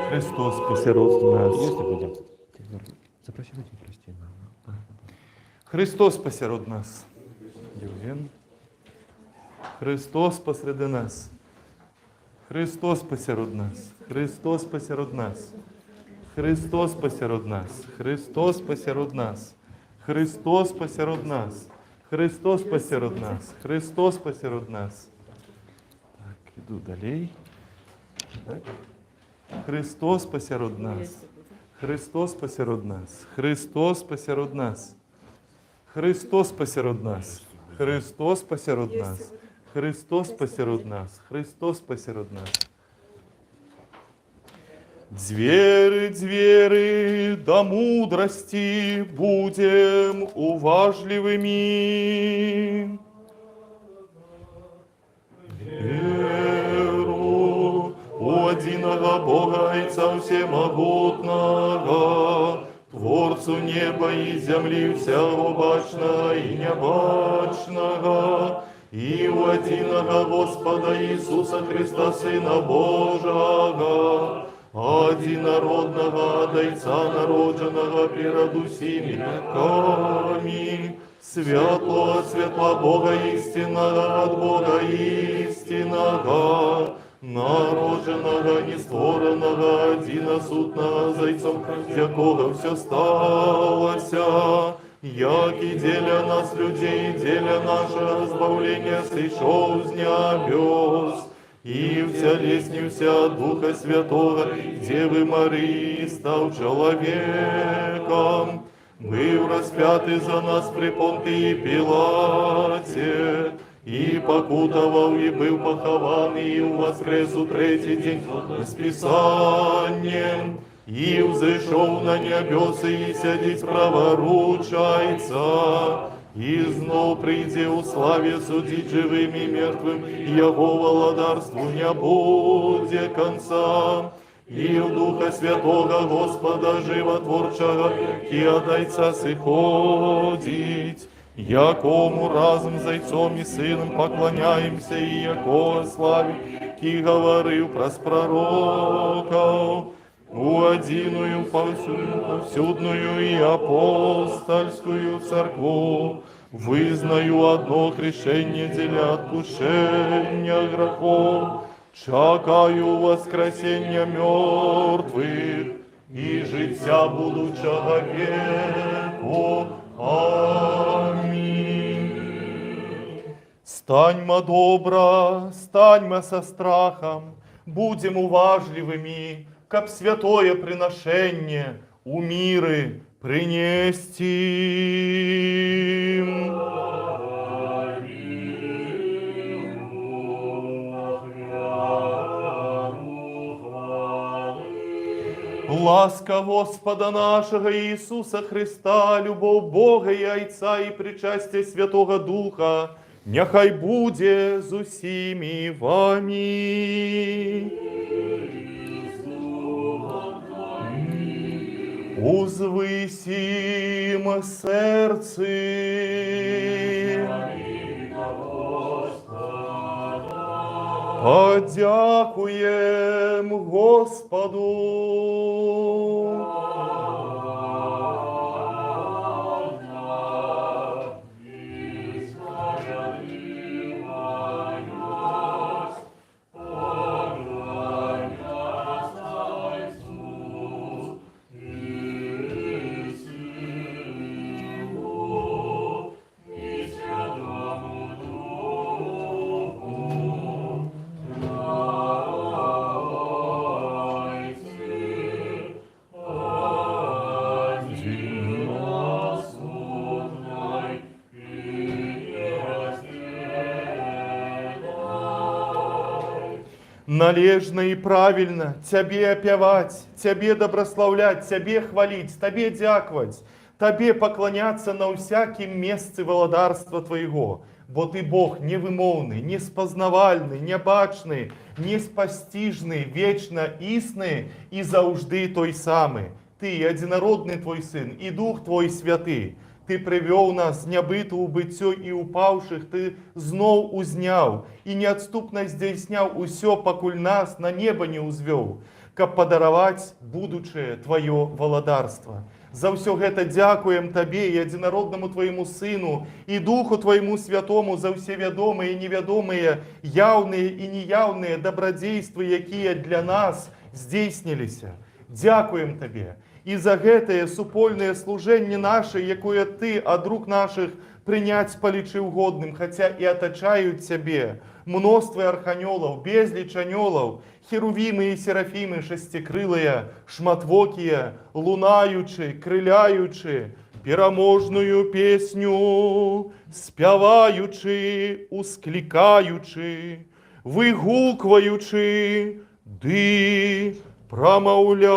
Христос посеред нас. Христос посеред нас. Євген. Христос посреди нас. Христос посеред нас. Христос посеред нас. Христос посеред нас. Христос посеред нас. Христос посеред нас. Христос посеред нас. Христос посеред нас. Так, іду далі. Так. Христос посеред нас. Христос посеред нас. Христос посеред нас. Христос посеред нас. Христос посеред нас. Христос посеред нас. Христос посеред нас. Двери, двери, до мудрости будем уважливыми. Веру у одиного Бога, Отца Всемогутного, Творцу неба и земли всего бачного и небачного, и у одиного Господа Иисуса Христа, Сына Божьего, одинородного от Отца народженного природу сими веками, светлого от светла Бога истинного от Бога истинного, народженного, нестворенного, одиносутного Зайцом, якого все сталося, яки деля нас людей, деля наше збавлення сійшов з небес, и вселеснился от Духа Святого, Девы Марии, стал человеком, был распятый за нас при Понтии Пилате, и покутовал, и был похован, и воскрес у третий день с Писанием, и взошел на небесы, и сядет праворучайца, и знов прийде у славе судить живым и мертвым, Его владарству не будет конца. И в Духа Святого Господа Животворчого, и от Отца сыходить, якому разом Зайцом и Сыном поклоняемся, и яко славе, ки говорил праз пророков, у одиную повсюдную и апостольскую церкву, вызнаю одно крещение для откушения грехов, чакаю воскресения мертвых и життя будучого веку. Аминь. Станьмо добро, станьмо со страхом, будем уважливыми, как святое приношение у миры принести. Ласка Господа нашего Иисуса Христа, любовь Бога и Отца и причастие Святого Духа, нехай буде з усіми вами. Узвисім серці. Подякуєм Господу. належно и правильно Тебе опевать, Тебе доброславлять, Тебе хвалить, Тебе дяковать, Тебе поклоняться на всяким месте володарства Твоего. Бо Ты Бог невымовный, неспознавальный, небачный, неспостижный, вечно истный и заужды той самый. Ты, одинородный Твой Сын, и Дух Твой Святый. Ты привел нас, нябито у быццё и упавших, Ты знов узнял, и неотступно здейснял усё, покуль нас на небо не узвёл, каб подаровать будучее Твое володарство. За все гэта дякуем Табе и одинородному Твоему Сыну, и Духу Твоему Святому за все вядомые и невядомые, явные и неявные добродействы, якія для нас здзейсніліся. Дякуем Табе. И за гэтае супольное служение наше, якое Ты от рук наших принять полічыў годным, хотя и оточают Тебе мноства арханёлаў, безліч анёлаў, херувимы и серафимы шестикрылыя, шматвокія, лунаючы, крыляючы, пераможную песню спяваючы, усклікаючы, выгукваючы, ды прамаўляючы.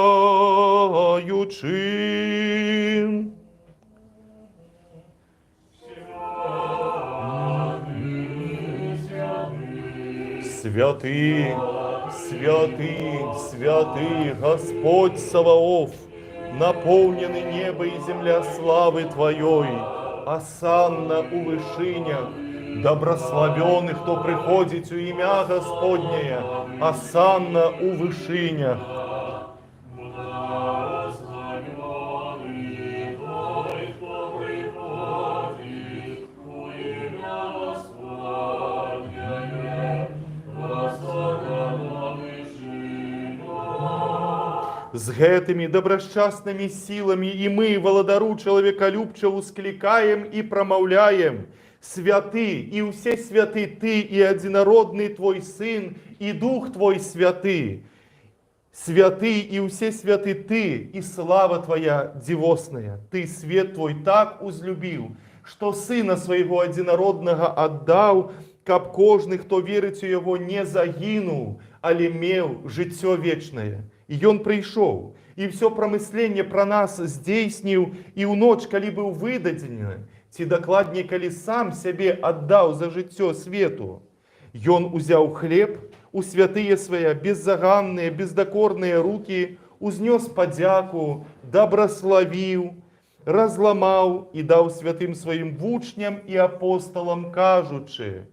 Святый, святый, святый Господь Саваоф, наполнены небо и земля славы Твоей, осанна у вышинях, добрословенный, кто приходит у имя Господнее, осанна у вышинях. С гэтыми добросчастными силами и мы, володару человеколюбча, ускликаем и промовляем: святы, и все святы Ты, и одинородный Твой Сын, и Дух Твой Святый. Святы, и все святы Ты, и слава Твоя дивосная. Ты свет Твой так узлюбил, что Сына Своего одинородного отдал, каб кожный, кто верить у Его, не загинул, але мел жыццё вечное. И Он пришел, и все промысление про нас здейснил, и у ночь, коли был выдадзены, ці докладней, коли сам себе отдал за жыццё свету. Он узял хлеб, у святые своя беззаганные, бездокорные руки, узнес подяку, добрословил, разломал и дал святым своим вучням и апостолам, кажучи: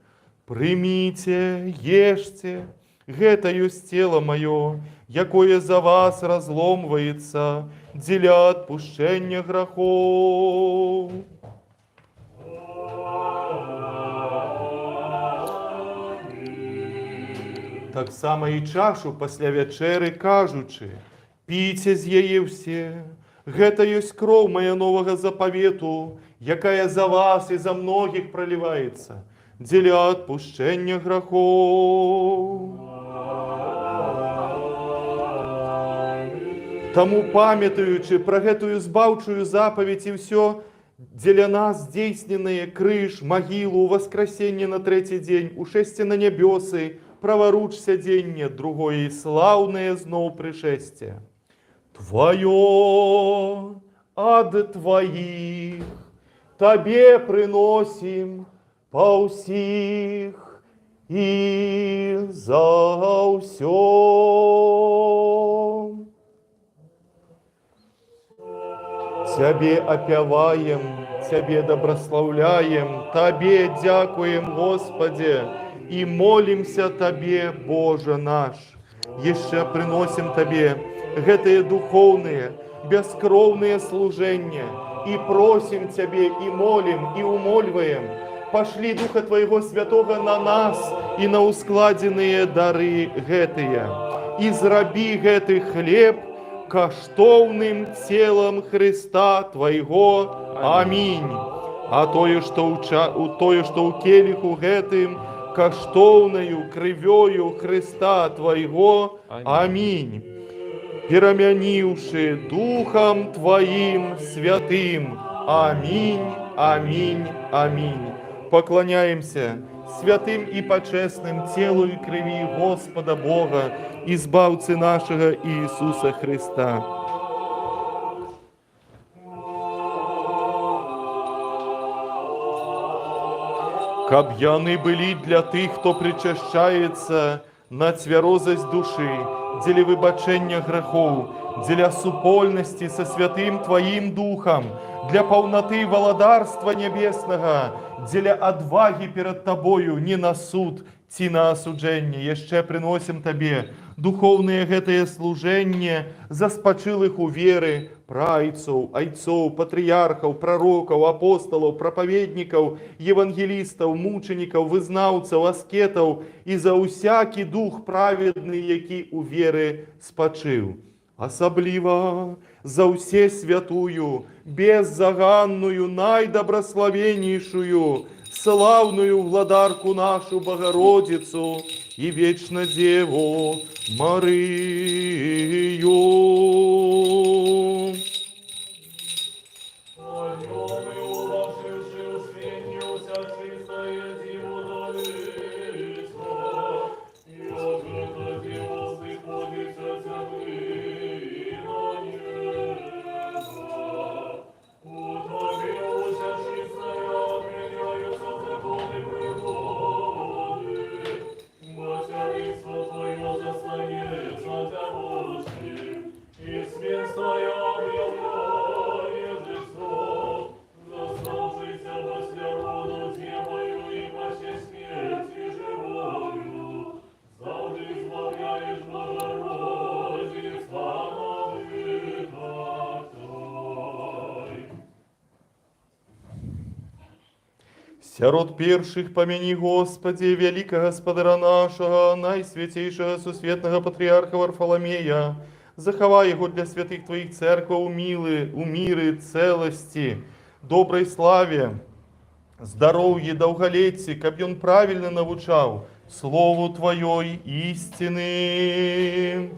«Примите, ешьте, гэта ёсць тело мое, якое за вас разломваецца дзеля адпушчэння грахоў». Так само і чашу пасля вячэры кажучы: «Піце з яе ўсе, гэта ёсць кроў мая новага запавету, якая за вас і за многіх проліваецца дзеля адпушчэння грахоў». Таму, памятаючы пра гэтую збаўчую запаведь і ўсё дзеля нас здзейсненае, крыж, магілу, воскресенне на трэці дзень, ушэсце на нябёсы, праваруч сядзенне, другое і слаўнае зноў прышэсце. Твоё ад Твоих Табе прыносім па ўсіх і за ўсё. Тебе опяваем, Тебе доброславляем, Тебе дякуем, Господи, и молимся Тебе, Боже наш. Еще приносим Тебе гэтые духовные, бескровные служения, и просим Тебе, и молим, и умольваем: пошли Духа Твоего Святого на нас и на ускладенные дары гэтые, и зраби гэты хлеб каштоўным телом Христа Твоего. Аминь. А тое, што ў келиху гэтым, каштоўнаю крывёю Христа Твоего. Аминь. Перамяніўшы Духом Твоим Святым. Аминь, аминь, аминь. Поклоняемся святым и почестным телу и крови Господа Бога, избавцы нашего Иисуса Христа. Каб яны были для тых, хто причащається на цвярозость души, дзеля выбачення грехов, дзеля супольности со святым Твоим Духом, для полноты володарства небесного, дзеля отваги перед Тобою не на суд, ці на осуджение. Еще приносим Тебе духовное гэтае служение за спочилых у веры, прайцов, айцов, патриархов, пророков, апостолов, проповедников, евангелистов, мучеников, вызнавцев, аскетов и за усякий дух праведный, який у веры спочив. Особливо за усе святую, беззаганную, найдобрословеннейшую, славную владарку нашу Богородицу и вечно Деву Марию. Сярод перших помяни, Господи, великого Господара нашего, найсвятейшего сусветного патриарха Варфоломея, заховай его для святых Твоих церквов у миры, целости, доброй славе, здоровье, долголетие, каб он правильно навучал Слову Твоей истины.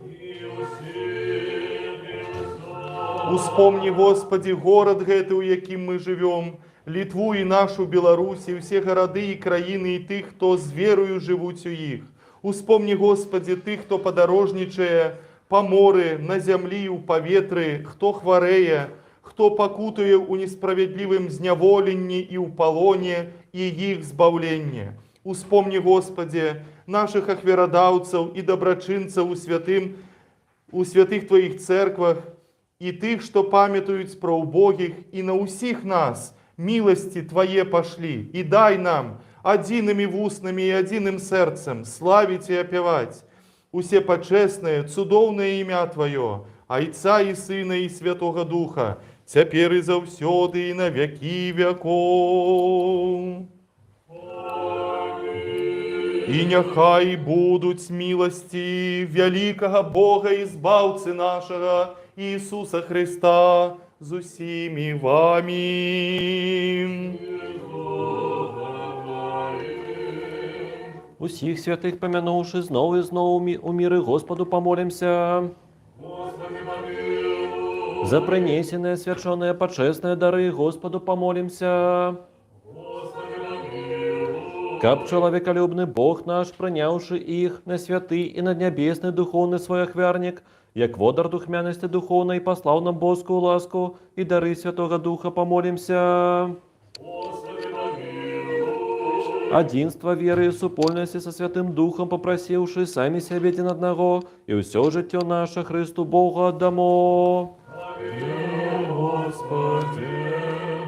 Успомни, Господи, город гэты, у яким мы живем, Литву и нашу Беларусь, и все города и краины, и тых, кто з верою живуть у їх. Успомни, Господи, тых, хто подорожничає по морі, на землі, у повітрі, хто хвореє, хто покутує у несправедливым зняволенні і у полоні, і їх збавлення. Успомни, Господи, наших охверодавцев и доброчинцев у святых Твоих церквах, и тых, что памятуют про убогих, и на усіх нас милости Твое пошли, и дай нам одиными устными и одиным сердцем славить и опевать усе почестное, цудовное имя Твое, Отца и Сына и Святого Духа, теперь и завсёды и на веки веков. И нехай будут милости великого Бога и Избавцы нашего Иисуса Христа з усіми вами. Усіх святих помянувши знову і знову у мири Господу помолимся. За принесенные, священные, почестные дары Господу помолимся. Каб человеколюбный Бог наш, принявши их на святый и на небесный духовный свой охвярник, як водар духмяности духовной, послал нам Божскую ласку и дары Святого Духа помолимся. Одинство веры и супольности со Святым Духом попросивши сами себе один одного, и все житье наше Христу Богу отдамо.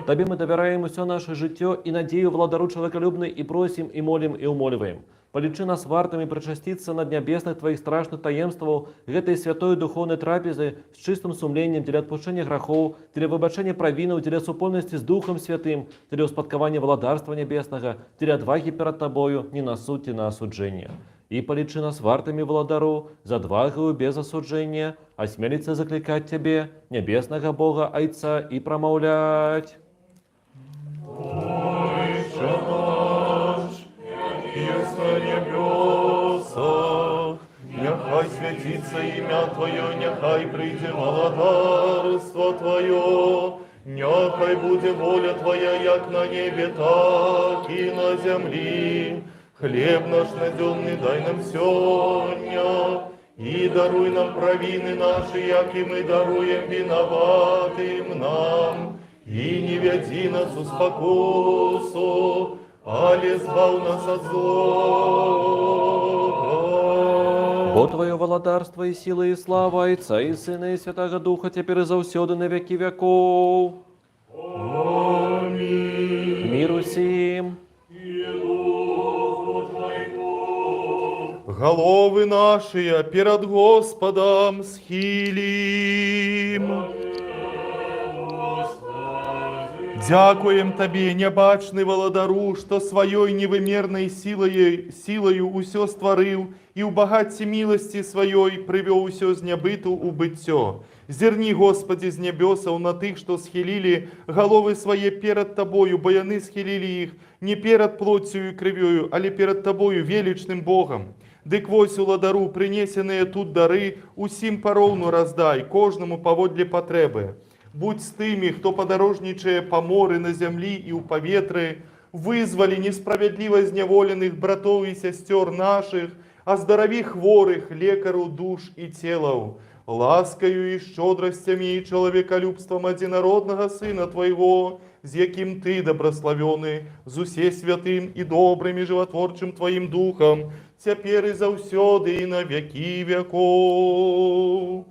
Тебе мы доверяем все наше житье и надею владару человеколюбный, и просим, и молим, и умоливаем. Полечи нас вартами причаститься над небесных Твоих страшных таемствов, этой святой духовной трапезы с чистым сумлением для отпущения грехов, для выбачения провинов, для супольности с Духом Святым, для успадкования владарства небесного, для отваги перед Тобою, не на суд и на осуджение. И полечи нас вартами владару, за отвагою без осуджения, осмелиться закликать Тебе, небесного Бога Отца, и промовлять. Есть на небесах, нехай святится имя Твое, нехай прийде владарство Твое, не хай буде воля Твоя, як на небі, так і на землі. Хлеб наш надземный дай нам сегодня, и даруй нам провины наши, як и мы даруем виноватым нам. И не веди нас в спокусу, али избав нас от злого. Бо Твое володарство и сила и слава Отца и Сына и Святого Духа теперь и завсёды на веки веков. Аминь. Миру всем. Головы наши перед Господом схилим. Дякуем Тебе, небачный володару, что своей невымерной силою усё створил, и у багатці милости своей привел усё з небыту у быццё. Зерни, Господи, з небесов на тых, что схилили головы свои перед Тобою, бо яны схилили их не перед плотью и кровью, али перед Тобою, величным Богом. Дык вось у ладару принесенные тут дары усім поровну раздай, кожному поводле потреби. Будь з тими, хто подорожничає по морі на землі і у повітрі, визвали несправедливо зневолених братов і сестер наших, оздорові хворих, лекару душ і тілов, ласкою і щодростями і чоловіколюбством одинародного Сина Твоего, з яким Ти добрословений, з усе святим і добрим і животворчим Твоїм Духом, теперь и завсёды и на веки веков.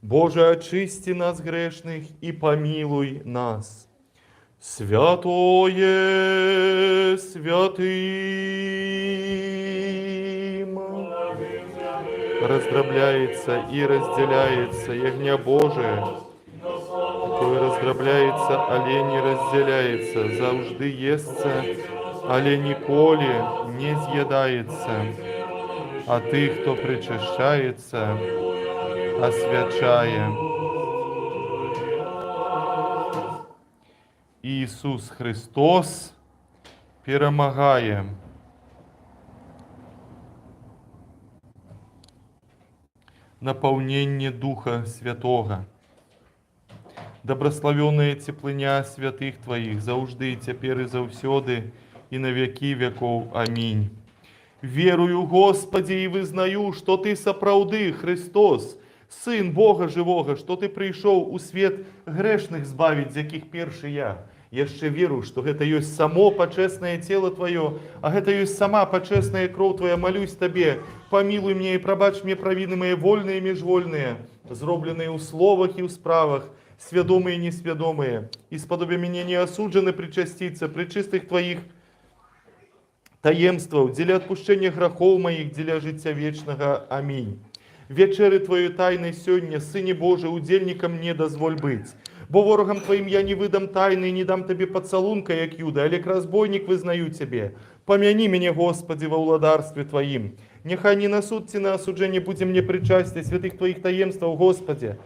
Боже, очисти нас грешных и помилуй нас. Святое святым раздробляется и разделяется ягня Божие, кое раздробляется, але не разделяется, завжди естся, але ніколи не з'їдається. А тих, хто причащається, освячає. Ісус Христос перемагає. Наполнение Духа Святого. Добрословенная теплыня святых Твоих, завжди, теперь и завсёды, и на веки веков. Аминь. Верую, Господи, и вызнаю, что Ты сапраўды Христос, Сын Бога Живого, что Ты пришел у свет грешных збавить, з яких перший я. Я ще веру, что это есть само почесное тело Твое, а это есть сама почесная кровь Твоя. Молюсь Тебе, помилуй мне и пробачь мне провины мои вольные и межвольные, зробленные у словах и у справах, сведомые и несведомые, и сподобие меня не осуджены причаститься при чистых Твоих таемствах, для отпущения грехов моих, для життя вечного. Аминь. Вечери Твоей тайной сегодня, Сыне Божий, удельником не дозволь быть. Бо ворогам Твоим я не выдам тайны и не дам Тебе поцелунка, як Юда, алек разбойник вызнаю Тебе. Помяни меня, Господи, во владарстве Твоим. Нехай не на суд на осуджение будем мне причастия святых Твоих таемств, Господи,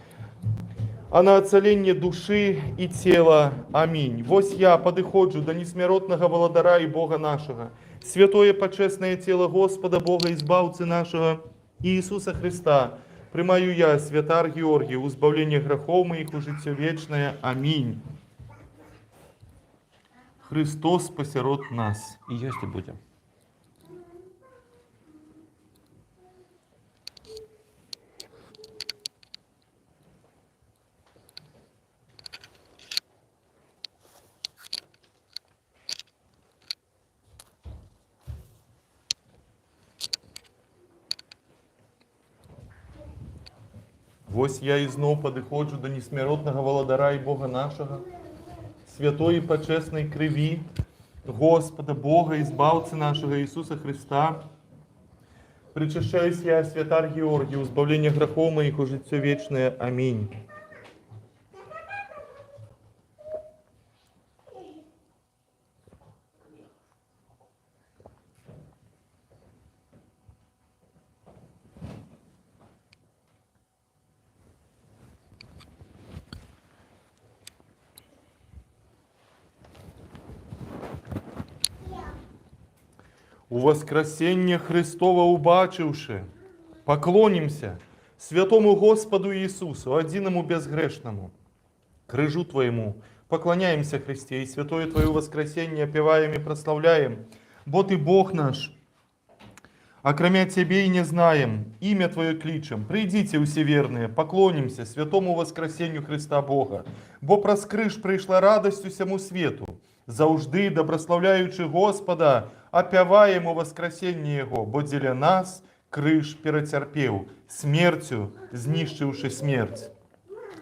а на оцеление души и тела. Аминь. Вось я подыходжу до несмиротного владара и Бога нашего, святое почесное тело Господа Бога, избавцы нашего Иисуса Христа, примаю я, святар Георгий, у избавления грехов моих, у життя вечное. Аминь. Христос посеред нас. И есть и будем. Вось я і знов подиходжу до несмиротного володара і Бога нашого, святої почесної криві Господа Бога, избавцы нашего Иисуса Христа. Причащаюсь я, святар Георгий, у избавления грехов моих, у життя вечное. Аминь. у воскресення Христова убачивши, поклонимся святому Господу Иисусу, одиному безгрешному, крыжу Твоему, поклоняемся Христе, и святое Твое воскресение опеваем и прославляем, бо Ты Бог наш, а кроме Тебе и не знаем, имя Твое кличем. Придите, усе верные, поклонимся святому воскресению Христа Бога, бо проскрыш прийшла радость усьому свету, заужди, доброславляючи Господа, опяваємо воскресення Його, бо для нас криш перетерпів, смертю знищивши смерть.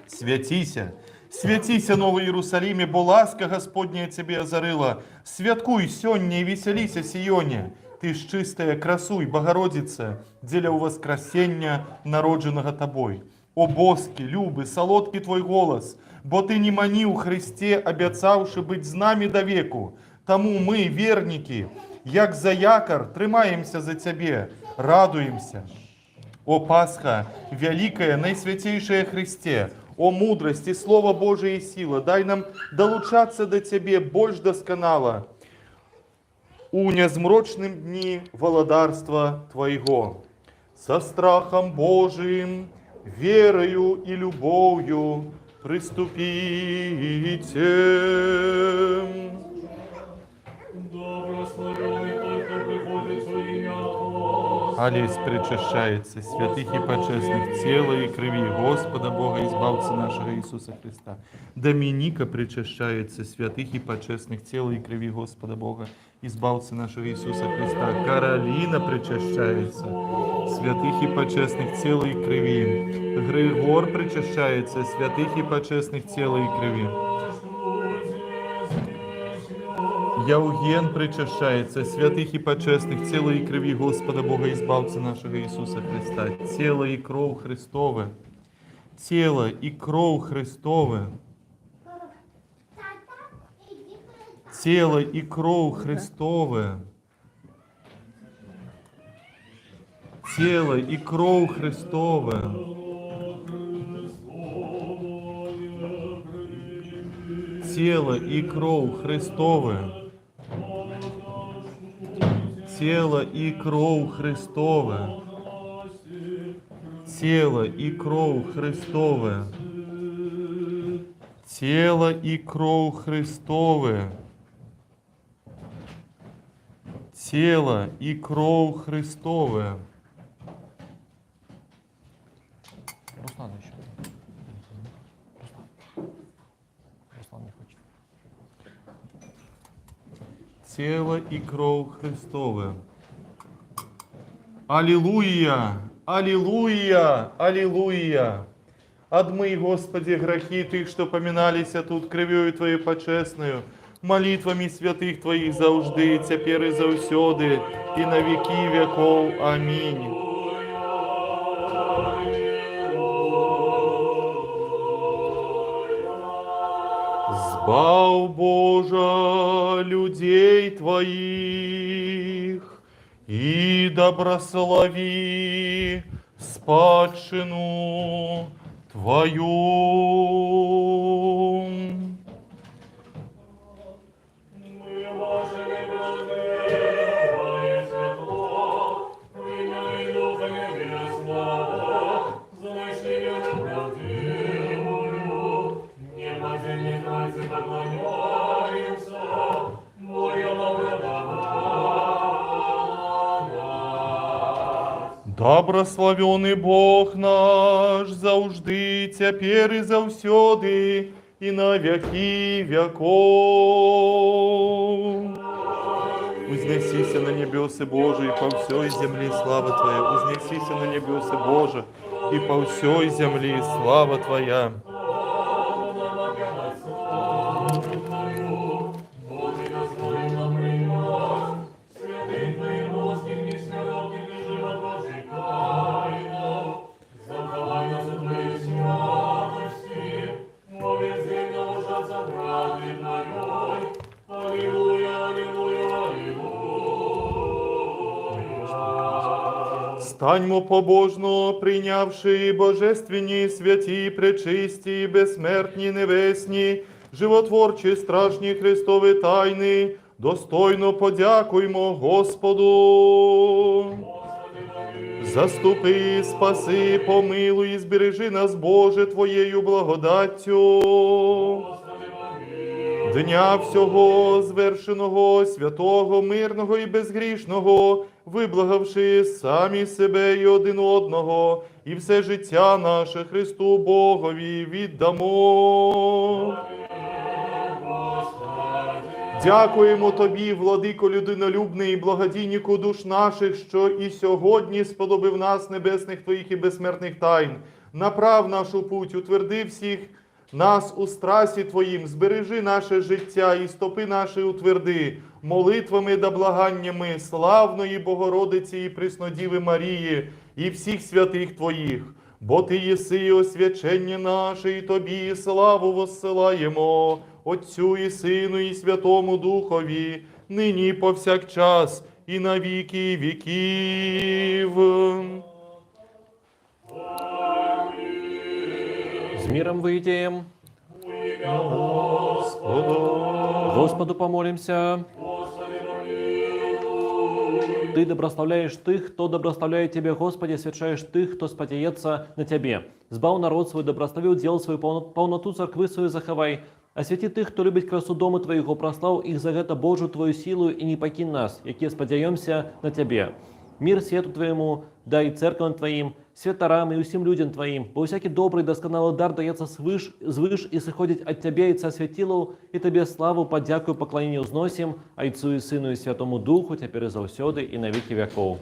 Святися, святися, Новий Єрусалиме, бо ласка Господня Тебе озарила. Святкуй сьогодні і веселися, Сіоне. Ти ж чистая, красуй, Богородице, деля у воскресення народженого Тобой. О боски, люби, солодкий Твой голос, бо Ты не мани у Христе, обяцавши быть з нами до веку. Тому ми, верники, як за якор, тримаємося за Тебе, радуємося. О Пасха, великая, наисвятейшая Христе, о мудрость и Слово Божие и сила, дай нам долучаться до Тебе больше досконало, у незмрочным дни володарства Твоего. Со страхом Божиим, верою и любовью приступите. Добрословенный тот, кто приходит во имя Господа. Алесь причащается святых и почестных тела и крови Господа Бога, избавца нашего Иисуса Христа. Доминика причащается святых и почестных тела и крови Господа Бога, избавца нашего Иисуса Христа. Каролина причащается святых и почестных тела и крови. Григор причащается святых и почестных тела и крови. Яуген причащается святых и почестных тела и крови Господа Бога, избавца нашего Иисуса Христа. Тело и кровь Христовы. Тело и кровь Христовы. Тело и кровь Христовы. Тело и кровь Христовы. Тело и кровь Христовы. Тело и кровь Христовы. Тело и кровь Христовы. Тело и кровь Христовы. Тело и кровь Христовы. Руслан еще. Руслан не хочет. Тело и кровь Христовы. Аллилуйя! Аллилуйя! Аллилуйя! Отмый, Господи, грехи Тых, что поминались тут кровью Твоей почестную, молитвами святых Твоих заужды, теперь и заусёды, и на веки веков. Аминь. Збав, Божа, людей Твоих, и доброслови спадщину Твою. Мы вашими братьями, светло, имя и духа небесного, значение правдивую, неподземных Тройцы поклоняемся, Бога Добрословенный Бог наш, заужды, теперь и заусёды, и на веки веков. Узнесися на небесы Божии, по всей земле слава Твоя. Узнесися на небесы Божие, и по всей земле слава Твоя. Станьмо побожно, прийнявши божественні, святі, пречисті, безсмертні, небесні, животворчі, страшні Христові тайни, Достойно подякуймо Господу. Заступи, спаси, помилуй і збережи нас, Боже, Твоєю благодаттю. Дня всього звершеного, святого, мирного і безгрішного, виблагавши самі себе і один одного, і все життя наше Христу Богові віддамо. Дякуємо Тобі, владико людинолюбний і благодійнику душ наших, що і сьогодні сподобив нас небесних Твоїх і безсмертних тайн. Направ нашу путь, утверди всіх нас у страсі Твоїм, збережи наше життя і стопи наші утверди, молитвами да благаннями славної Богородиці і Преснодіви Марії і всіх святих Твоїх. Бо Ти єси освячення наше, і Тобі славу воссилаємо, Отцю і Сину, і Святому Духові, нині і повсякчас, і на віки віків. С миром выйдем. Господу помолимся. Ты доброславляешь тых, кто доброславляет Тебе, Господи, освящаешь тых, кто спотеется на Тебе. Збав народ свой, доброславил, дел свою, полноту церкви свою заховай. Освяти тых, кто любит красу дома Твоего, прослав их за это Божию Твою силу, и не покинь нас, яке сподяемся на Тебе. Мир свету Твоему, дай церквам Твоим, святарам и усім людям Твоим, бо всякий добрый досконалый дар дается свыш и сходит от Тебя, и Святилу, и Тебе славу, подяку, поклонение узносим, Отцу и Сыну и Святому Духу, теперь и завсёды, и на веки веков.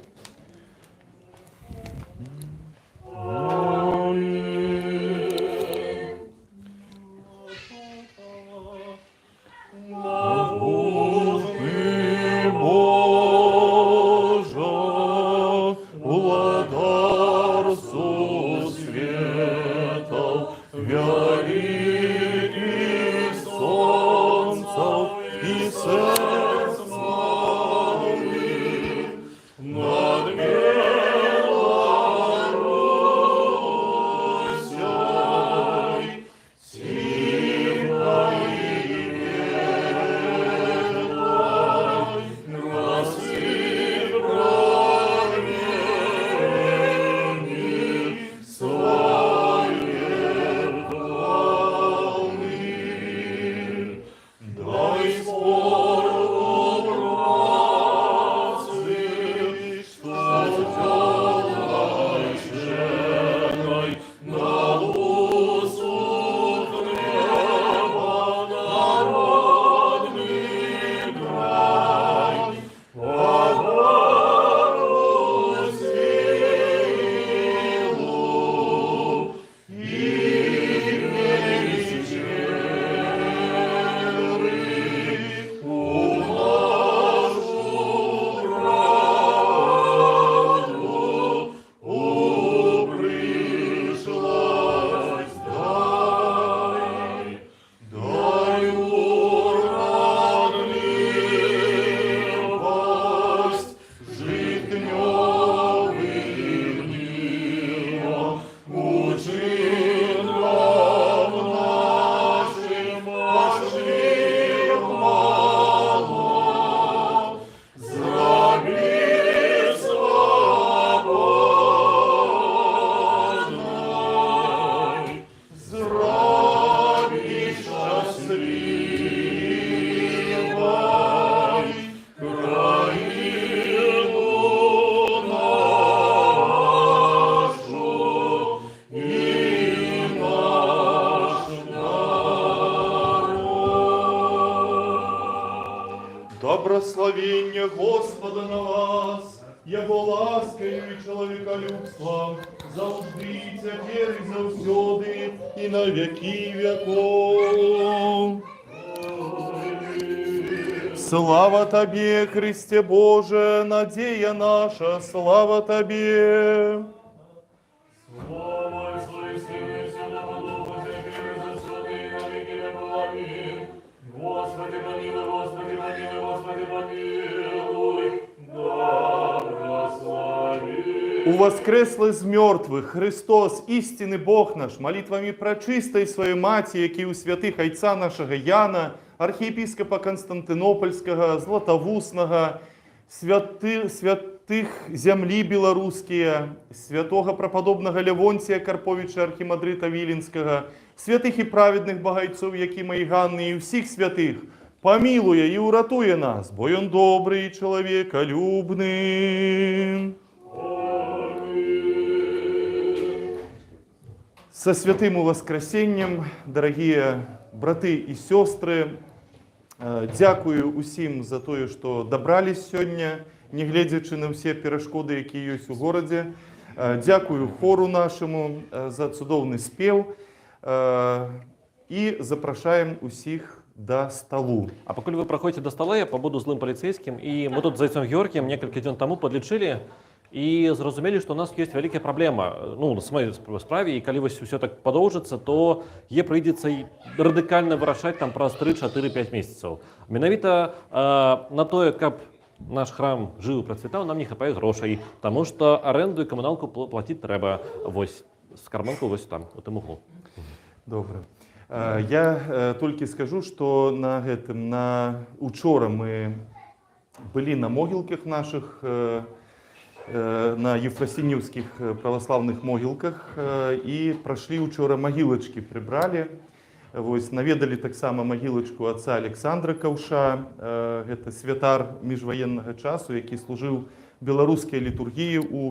Добрословіння Господа на вас, Его ласкою і чоловіколюбством, завжди, і тепер, і завсюди, і на віки веков. Слава Тобі, Христе Боже, надія наша, слава Тобі. Слава Отцу и Сыну и Святому Духу, теперь и завсёды, и на веки веков. Аминь. Господи помилуй, Господи помилуй, Господи помилуй, да благослови. У воскреслый з мертвых Христос, истинный Бог наш, молитвами пречистой своей Маті, які у святих Отця нашого Яна, архиепископа Константинопольского, Златоустного, святых земли белорусские, святого преподобного Левонтия Карповича, архимандрита Виленского, святых и праведных богайцов Якима и Ганны, и всех святых, помилуя и уратуя нас, бо он добрый и человеколюбный. Со святым воскресеньем, дорогие браты и сестры, дякую усім за тое, што дабрались сёння, не гледзячы на ўсе перашкоды, якія ёсць у горадзе. Дякую хору нашаму за цудоўны спеў і запрашаем усіх да столу. А пакуль вы праходзіце да стала, я пабуду злым паліцейскім, і мы тут з Зайцом Георгіем некалькі дзён таму падлічылі і зразумелі, што ў нас ёсць вялікая праблема, ну, на самой справе, і калі вось усё так падоўжыцца, то прыйдзецца радыкальна вырашаць там праз 3-4-5 месяцаў. Менавіта на тое, каб наш храм жыў і працвітаў, нам не хапае грошай, таму што арэнду і камуналку плаціць трэба. Вось, з карманку вось там, у тым углу. Добра. Я толькі скажу, што учора мы былі на могілках нашых, на ефросинівских православных могілках, і прайшлі учора магілачкі, прыбралі. Вось, наведалі таксама магілачку отца Александра Каўша, гэта святар міжваеннага часу, які служыў беларускай літургіі у